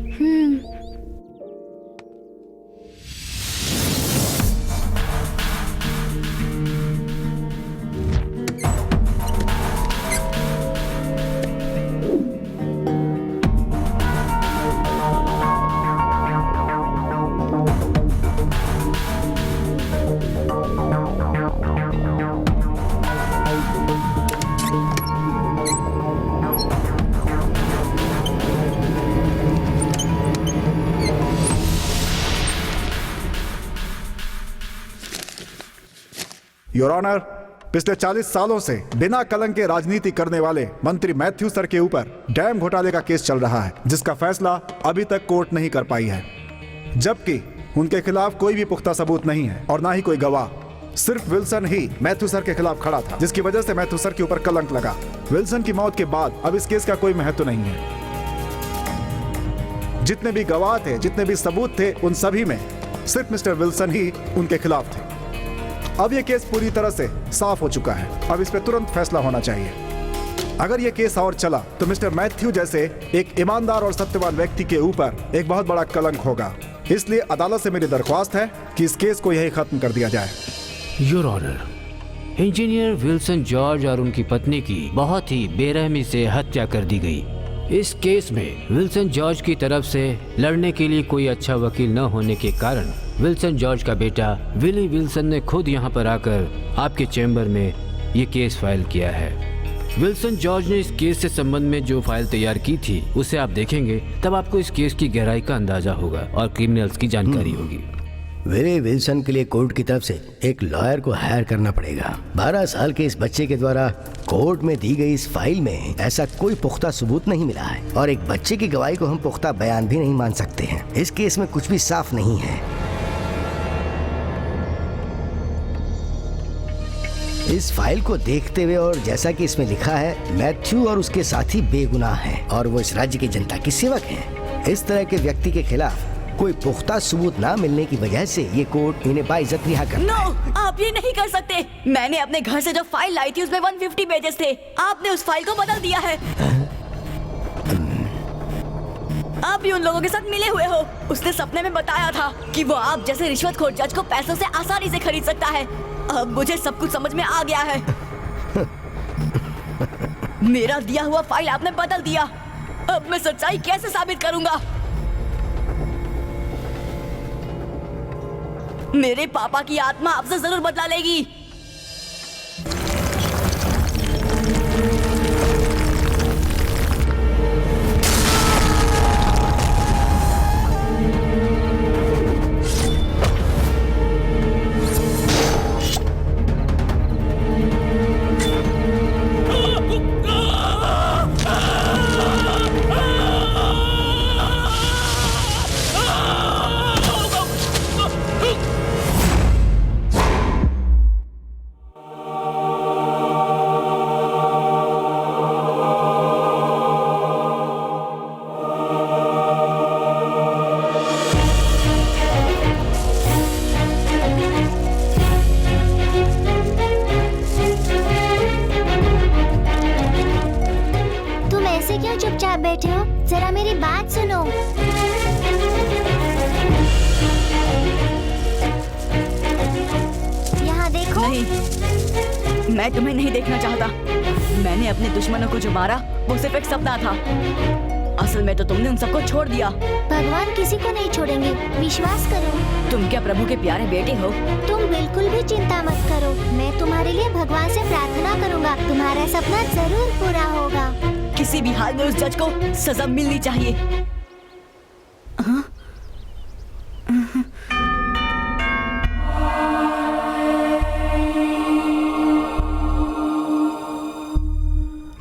योर ऑनर, पिछले 40 सालों से बिना कलंक के राजनीति करने वाले मंत्री मैथ्यू सर के ऊपर डैम घोटाले का केस चल रहा है, जिसका फैसला अभी तक कोर्ट नहीं कर पाई है। जबकि उनके खिलाफ कोई भी पुख्ता सबूत नहीं है और ना ही कोई गवाह। सिर्फ विल्सन ही मैथ्यू सर के खिलाफ खड़ा था, जिसकी वजह से मैथ्यू सर के ऊपर कलंक लगा। विल्सन की मौत के बाद अब इस केस का कोई महत्व नहीं है। जितने भी गवाह थे, जितने भी सबूत थे, उन सभी में सिर्फ मिस्टर विल्सन ही उनके खिलाफ थे। अब यह केस पूरी तरह से साफ हो चुका है। अब इस पे तुरंत फैसला होना चाहिए। अगर यह केस और चला तो मिस्टर मैथ्यू जैसे एक ईमानदार और सत्यवान व्यक्ति के ऊपर एक बहुत बड़ा कलंक होगा। इसलिए अदालत से मेरी दरख्वास्त है कि इस केस को यही खत्म कर दिया जाए। Your honour, engineer Wilson George और उनकी पत्नी की बहुत ही बेरहमी से हत्या कर दी गई। इस केस में विल्सन जॉर्ज की तरफ से लड़ने के लिए कोई अच्छा वकील न होने के कारण विल्सन जॉर्ज का बेटा विली विल्सन ने खुद यहाँ पर आकर आपके चैम्बर में ये केस फाइल किया है। विल्सन जॉर्ज ने इस केस से संबंध में जो फाइल तैयार की थी उसे आप देखेंगे तब आपको इस केस की गहराई का अंदाजा होगा और क्रिमिनल्स की जानकारी होगी। विली विल्सन के लिए कोर्ट की तरफ से एक लॉयर को हायर करना पड़ेगा। 12 साल के इस बच्चे के द्वारा कोर्ट में दी गई इस फाइल में ऐसा कोई पुख्ता सबूत नहीं मिला है और एक बच्चे की गवाही को हम पुख्ता बयान भी नहीं मान सकते हैं। इस केस में कुछ भी साफ नहीं है। इस फाइल को देखते हुए और जैसा कि इसमें लिखा है, मैथ्यू और उसके साथी बेगुनाह हैं और वो इस राज्य की जनता के सेवक हैं। इस तरह के व्यक्ति के खिलाफ कोई पुख्ता सबूत ना मिलने की वजह से ये कोर्ट इन्हें बाइज्जत रिहा करता है। आप ये नहीं कर सकते। मैंने अपने घर से जो फाइल लाई थी उसमें 150 पेजेस थे। आपने उस फाइल को बदल दिया है। आप भी उन लोगों के साथ मिले हुए हो। उसने सपने में बताया था कि वो आप जैसे रिश्वतखोर जज को पैसों से आसानी से खरीद सकता है। अब मुझे सब कुछ समझ में आ गया है। मेरा दिया हुआ फाइल आपने बदल दिया। अब मैं सच्चाई कैसे साबित करूंगा? मेरे पापा की आत्मा आपसे जरूर बदला लेगी। मेरी बात सुनो। यहाँ देखो। नहीं, मैं तुम्हें नहीं देखना चाहता। मैंने अपने दुश्मनों को जो मारा वो सिर्फ एक सपना था। असल में तो तुमने उन सबको छोड़ दिया। भगवान किसी को नहीं छोड़ेंगे, विश्वास करो। तुम क्या प्रभु के प्यारे बेटे हो? तुम बिल्कुल भी चिंता मत करो, मैं तुम्हारे लिए भगवान से प्रार्थना करूंगा, तुम्हारा सपना जरूर पूरा होगा। किसी भी हाल में उस जज को सजा मिलनी चाहिए। हाँ?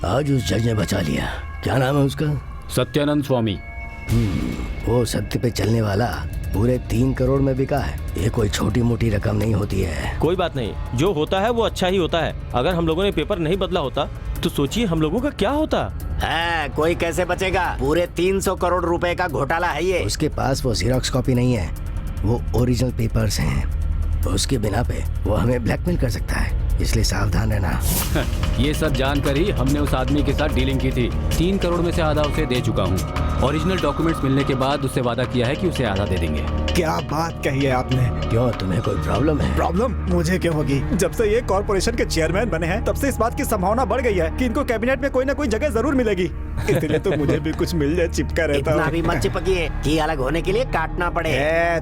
आज उस जज ने बचा लिया। क्या नाम है उसका? सत्यानंद स्वामी। वो सत्य पे चलने वाला पूरे 3 करोड़ में बिका है। ये कोई छोटी मोटी रकम नहीं होती है। कोई बात नहीं, जो होता है वो अच्छा ही होता है। अगर हम लोगों ने पेपर नहीं बदला होता तो सोचिए हम लोगों का क्या होता है। कोई कैसे बचेगा? पूरे 300 करोड़ रुपए का घोटाला है ये। उसके पास वो जेरॉक्स कॉपी नहीं है, वो ओरिजिनल पेपर्स हैं। उसके बिना पे वो हमें ब्लैकमेल कर सकता है, इसलिए सावधान रहना। ये सब जानकर ही हमने उस आदमी के साथ डीलिंग की थी। 3 करोड़ में से आधा उसे दे चुका हूँ। ओरिजिनल डॉक्यूमेंट्स मिलने के बाद उससे वादा किया है कि उसे आधा दे देंगे। क्या बात कही है आपने। क्यों, तुम्हें कोई प्रॉब्लम है? प्रॉब्लम मुझे क्यों होगी? जब से ये कॉर्पोरेशन के चेयरमैन बने हैं तब से इस बात की संभावना बढ़ गई है कि इनको कैबिनेट में कोई ना कोई जगह जरूर मिलेगी। इसलिए तो मुझे भी कुछ मिल जाए, चिपका रहता हूँ। इतना भी मत चिपकिए कि अलग होने के लिए काटना पड़े।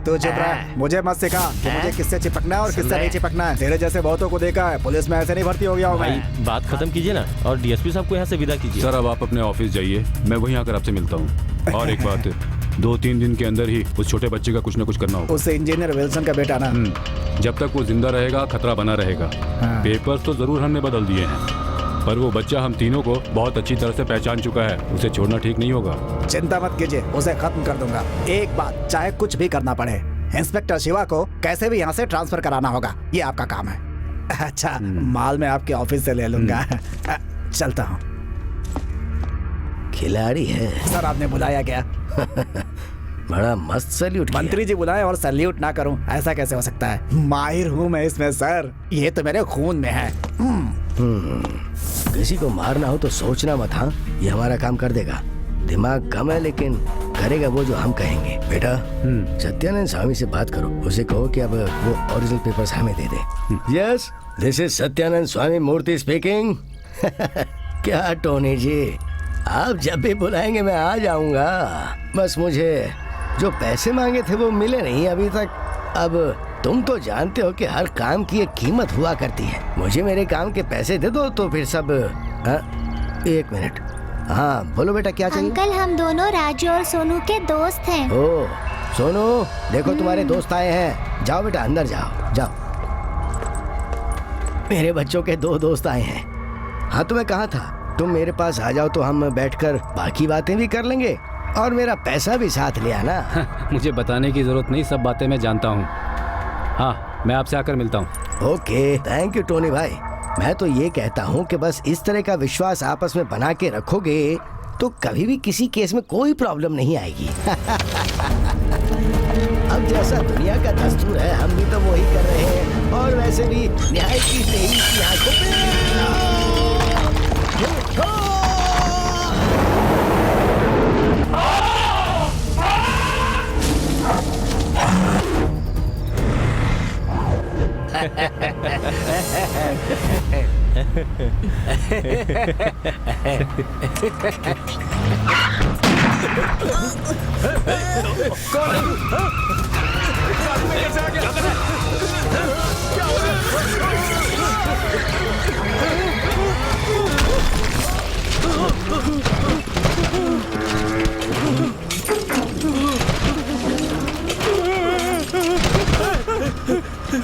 तू चुप रह, मुझे मत सिखा कि मुझे किससे चिपकना है और किससे नहीं चिपकना है। तेरे जैसे बहुतों को देखा है, पुलिस में ऐसे नहीं भर्ती हो गया हूँ भाई। मैं। बात खत्म कीजिए ना और डीएसपी साहब को यहाँ से विदा कीजिए। सर अब आप अपने ऑफिस जाइए, मैं वहीं आकर आपसे मिलता हूँ। और एक बात, 2-3 दिन के अंदर ही उस छोटे बच्चे का कुछ न कुछ करना होगा। उस इंजीनियर विल्सन का बेटा ना। जब तक वो जिंदा रहेगा खतरा बना रहेगा। पेपर्स तो जरूर हमने बदल दिए हैं, पर वो बच्चा हम तीनों को बहुत अच्छी तरह से पहचान चुका है। उसे छोड़ना ठीक नहीं होगा। चिंता मत कीजिए, उसे खत्म कर दूंगा। एक बात, चाहे कुछ भी करना पड़े, इंस्पेक्टर शिवा को कैसे भी यहाँ से ट्रांसफर कराना होगा, ये आपका काम है। अच्छा, माल मैं आपके ऑफिस से ले लूंगा। चलता हूँ। खिलाड़ी है। सर आपने बुलाया क्या? बड़ा मस्त सैल्यूट किया। मंत्री जी बुलाए और सैल्यूट ना करूं, ऐसा कैसे हो सकता है? माहिर हूँ मैं इसमें सर, ये तो मेरे खून में है। किसी को मारना हो तो सोचना मत। हाँ, ये हमारा काम कर देगा। दिमाग कम है लेकिन करेगा वो जो हम कहेंगे। बेटा, सत्यानंद स्वामी से बात करो, उसे कहो कि अब वो ओरिजिनल पेपर्स हमें दे दे। Yes, this is Satyanand Swami Murthy speaking. क्या टोनी जी, आप जब भी बुलाएंगे मैं आ जाऊंगा। बस मुझे जो पैसे मांगे थे वो मिले नहीं अभी तक। अब तुम तो जानते हो कि हर काम की एक कीमत हुआ करती है। मुझे मेरे काम के पैसे दे दो तो फिर सब। एक मिनट। हाँ बोलो बेटा, क्या चाहिए? अंकल, हम दोनों राजू और सोनू के दोस्त हैं। ओ सोनू, देखो तुम्हारे दोस्त आए हैं। जाओ बेटा अंदर जाओ जाओ। मेरे बच्चों के 2 दोस्त आए हैं। हाँ तो मैं कहा था, तुम मेरे पास आ जाओ तो हम बैठकर बाकी बातें भी कर लेंगे और मेरा पैसा भी साथ ले आना। मुझे बताने की जरूरत नहीं, सब बातें मैं जानता हूँ। हाँ, मैं आपसे आकर मिलता हूँ। ओके, थैंक यू टोनी भाई। मैं तो ये कहता हूँ कि बस इस तरह का विश्वास आपस में बना के रखोगे तो कभी भी किसी केस में कोई प्रॉब्लम नहीं आएगी। अब जैसा दुनिया का दस्तूर है हम भी तो वही कर रहे हैं। और वैसे भी न्याय की देही की आंखों पे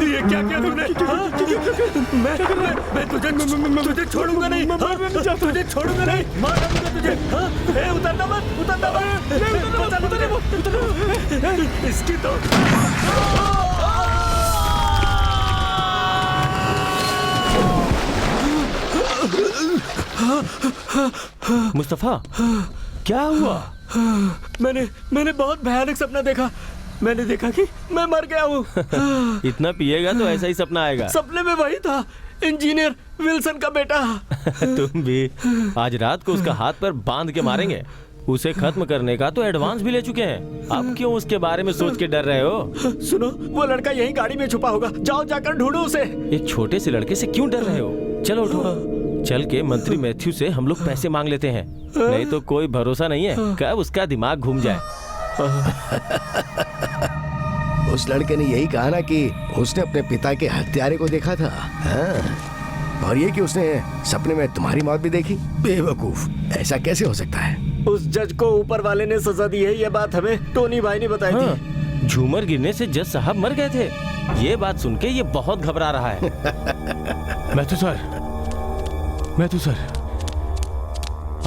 ये क्या किया तुमने? मैं तुझे छोड़ूंगा नहीं। तुझे छोड़ूंगा नहीं, मार दूंगा तुझे। उतरना मत, उतरना मत। इसकी तो मुस्तफा, क्या हुआ? मैंने बहुत भयानक सपना देखा। मैंने देखा कि मैं मर गया हूँ। इतना पिएगा तो ऐसा ही सपना आएगा। सपने में वही था, इंजीनियर विल्सन का बेटा। तुम भी आज रात को उसका हाथ पर बांध के मारेंगे। उसे खत्म करने का तो एडवांस भी ले चुके हैं। अब क्यों उसके बारे में सोच के डर रहे हो? सुनो, वो लड़का यही गाड़ी में छुपा होगा, जाओ जाकर ढूंढो उसे। एक छोटे से लड़के से क्यों डर रहे हो? चलो उठो, चल के मंत्री मैथ्यू से हम लोग पैसे मांग लेते हैं, नहीं तो कोई भरोसा नहीं है कब उसका दिमाग घूम जाए। उस लड़के ने यही कहा ना कि उसने अपने पिता के हत्यारे को देखा था। हाँ। और ये कि उसने सपने में तुम्हारी मौत भी देखी। बेवकूफ, ऐसा कैसे हो सकता है? उस जज को ऊपर वाले ने सजा दी है, ये बात हमें टोनी भाई ने बताई थी। झूमर गिरने से जज साहब मर गए थे। ये बात सुन के ये बहुत घबरा रहा है। मैथ्यू सर,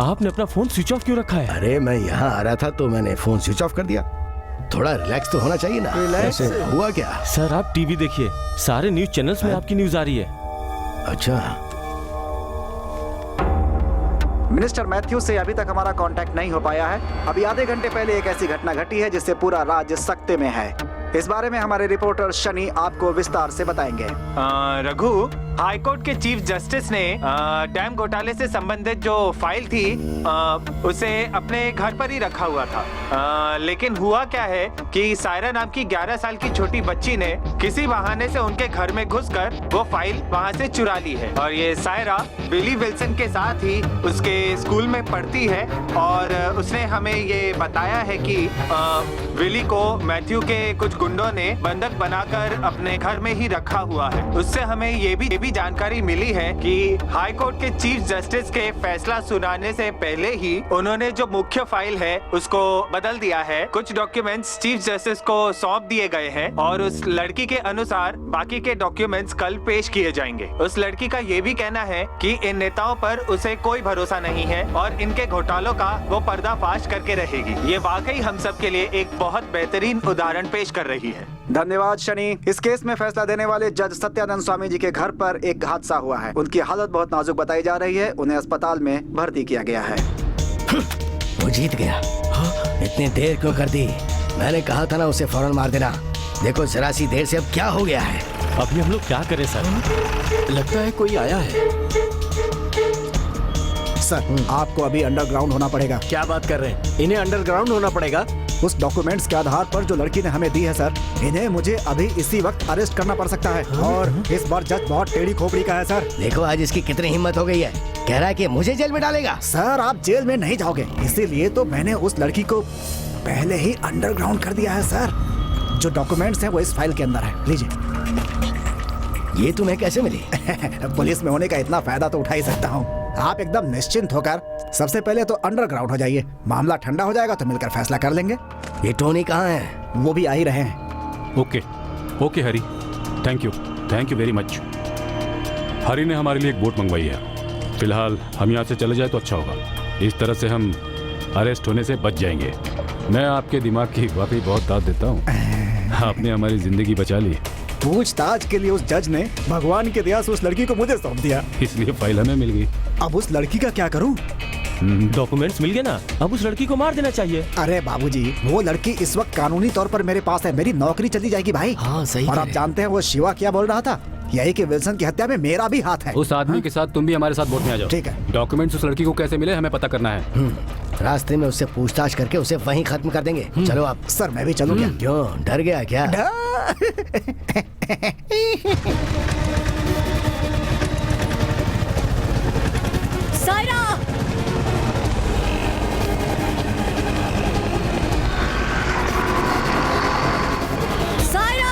आपने अपना फोन स्विच ऑफ क्यों रखा है? अरे मैं यहाँ आ रहा था तो मैंने फोन स्विच ऑफ कर दिया। थोड़ा रिलैक्स तो होना चाहिए ना। रिलैक्स हुआ क्या? सर आप टीवी देखिए, सारे न्यूज चैनल्स में आपकी न्यूज आ रही है। अच्छा, मिनिस्टर मैथ्यू से अभी तक हमारा कांटेक्ट नहीं हो पाया है। अभी आधे घंटे पहले एक ऐसी घटना घटी है जिससे पूरा राज्य सख्ते में है। इस बारे में हमारे रिपोर्टर शनि आपको विस्तार से बताएंगे। रघु, हाईकोर्ट के चीफ जस्टिस ने डैम घोटाले से संबंधित जो फाइल थी उसे अपने घर पर ही रखा हुआ था। लेकिन हुआ क्या है कि सायरा नाम की 11 साल की छोटी बच्ची ने किसी बहाने से उनके घर में घुसकर वो फाइल वहां से चुरा ली है। और ये सायरा बिली विल्सन के साथ ही उसके स्कूल में पढ़ती है और उसने हमें ये बताया है कि विली को मैथ्यू के कुछ गुंडों ने बंधक बनाकर अपने घर में ही रखा हुआ है। उससे हमें ये भी जानकारी मिली है कि हाई कोर्ट के चीफ जस्टिस के फैसला सुनाने से पहले ही उन्होंने जो मुख्य फाइल है उसको बदल दिया है। कुछ डॉक्यूमेंट्स चीफ जस्टिस को सौंप दिए गए हैं और उस लड़की के अनुसार बाकी के डॉक्यूमेंट्स कल पेश किए जाएंगे। उस लड़की का ये भी कहना है कि इन नेताओं पर उसे कोई भरोसा नहीं है और इनके घोटालों का वो पर्दाफाश करके रहेगी। ये वाकई हम सब के लिए एक बहुत बेहतरीन उदाहरण पेश कर रही है। धन्यवाद शनि। इस केस में फैसला देने वाले जज सत्यानंद स्वामी जी के घर पर एक हादसा हुआ है। उनकी हालत बहुत नाजुक बताई जा रही है। उन्हें अस्पताल में भर्ती किया गया है। वो जीत गया। इतनी देर क्यों कर दी? मैंने कहा था ना उसे फौरन मार देना। देखो जरा सी देर से अब क्या हो गया है। अभी हम लोग क्या करें सर? लगता है कोई आया है। सर, आपको अभी अंडरग्राउंड होना पड़ेगा। क्या बात कर रहे हैं? इन्हें अंडरग्राउंड होना पड़ेगा? उस डॉक्यूमेंट्स के आधार पर जो लड़की ने हमें दी है सर, इन्हें मुझे अभी इसी वक्त अरेस्ट करना पड़ सकता है। और इस बार जज बहुत टेढ़ी खोपड़ी का है सर। देखो आज इसकी कितनी हिम्मत हो गई है। कह रहा है कि मुझे जेल में डालेगा। सर आप जेल में नहीं जाओगे, इसीलिए तो मैंने उस लड़की को पहले ही अंडरग्राउंड कर दिया है सर। जो डॉक्यूमेंट्स हैं वो इस फाइल के अंदर है। लीजिए। ये तुम्हें कैसे मिली? पुलिस में होने का इतना फायदा तो उठा ही सकता हूँ। आप एकदम निश्चिंत होकर सबसे पहले तो अंडरग्राउंड हो जाइए। मामला ठंडा हो जाएगा तो मिलकर फैसला कर लेंगे। ये टोनी कहाँ है? वो भी आ ही रहे हैं। Okay Hari, thank you very much. Hari ने हमारे लिए एक बोट मंगवाई है। फिलहाल हम यहाँ से चले जाए तो अच्छा होगा। इस तरह से हम अरेस्ट होने से बच जाएंगे। मैं आपके दिमाग की वाकई बहुत दाद देता हूँ। आपने हमारी जिंदगी बचा ली। पूछताछ के लिए उस जज ने भगवान के दया से उस लड़की को मुझे सौंप दिया, इसलिए फाइल हमें मिल गई। अब उस लड़की का क्या करूं? डॉक्यूमेंट्स मिल गए ना, अब उस लड़की को मार देना चाहिए। अरे बाबूजी, वो लड़की इस वक्त कानूनी तौर पर मेरे पास है। मेरी नौकरी चली जाएगी भाई। हाँ सही। और आप जानते हैं वो शिवा क्या बोल रहा था? यही कि विल्सन की हत्या में मेरा भी हाथ है। उस आदमी के साथ तुम भी हमारे साथ बोट में आ जाओ। ठीक है। डॉक्यूमेंट्स उस लड़की को कैसे मिले हमें पता करना है। रास्ते में उससे पूछताछ करके उसे वहीं खत्म कर देंगे। चलो आप। सर मैं भी चलूँ क्या? क्यों, डर गया क्या? सायरा! सायरा!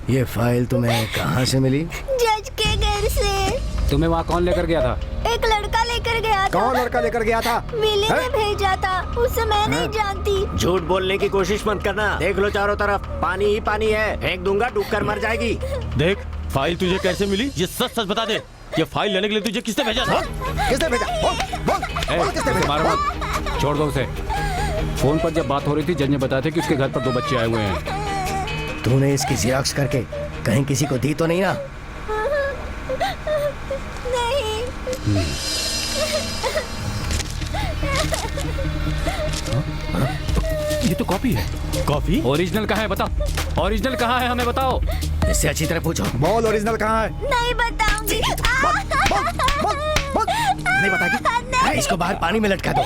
ये फाइल तुम्हें कहाँ से मिली? जज के घर से। तुम्हें वहाँ कौन लेकर गया था? एक लड़का लेकर गया था। कौन लड़का लेकर गया था? विली ने भेजा किया था, उसे मैं नहीं जानती। झूठ बोलने की कोशिश मत करना। देख लो चारों तरफ पानी ही पानी है, फेंक दूंगा डूब कर मर जाएगी। देख फाइल तुझे कैसे मिली, ये सच सच बता दे। ये फाइल लेने के लिए तुझे किसने भेजा था? किसने भेजा? बोल किसने भेजा? मारो मत, छोड़ दो उसे। फोन पर जब बात हो रही थी जज ने बताया था कि उसके घर पर 2 बच्चे आए हुए हैं। तूने इसकी जिराक्स करके कहीं किसी को दी तो नहीं ना? नहीं। ये तो कॉपी है। कॉपी? ओरिजिनल कहाँ है बताओ, ओरिजिनल कहाँ है हमें बताओ। इससे अच्छी तरह पूछो। बोल ओरिजिनल कहाँ है? नहीं बताऊंगी। नहीं बताएगी? इसको बाहर पानी में लटका दो,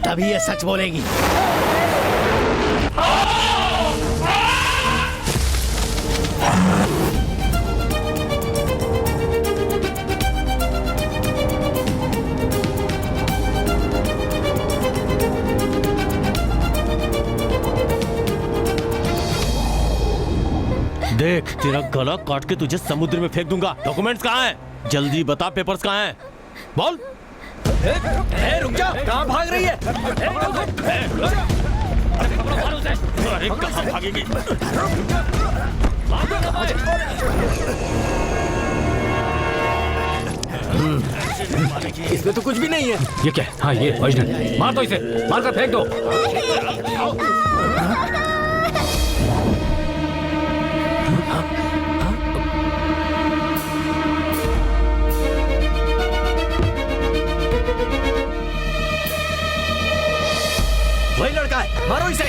तभी ये सच बोलेगी। देख तेरा गला काट के तुझे समुद्र में फेंक दूंगा। डॉक्यूमेंट्स कहाँ हैं? जल्दी बता, पेपर्स कहाँ हैं? बोल। रुक जा, कहाँ भाग रही है? अरे कहाँ भागेगी? इसमें तो कुछ भी नहीं है। ये क्या है? हाँ ये ओरिजिनल। मार दो इसे, मार कर फेंक दो। वही लड़का है, मारो इसे।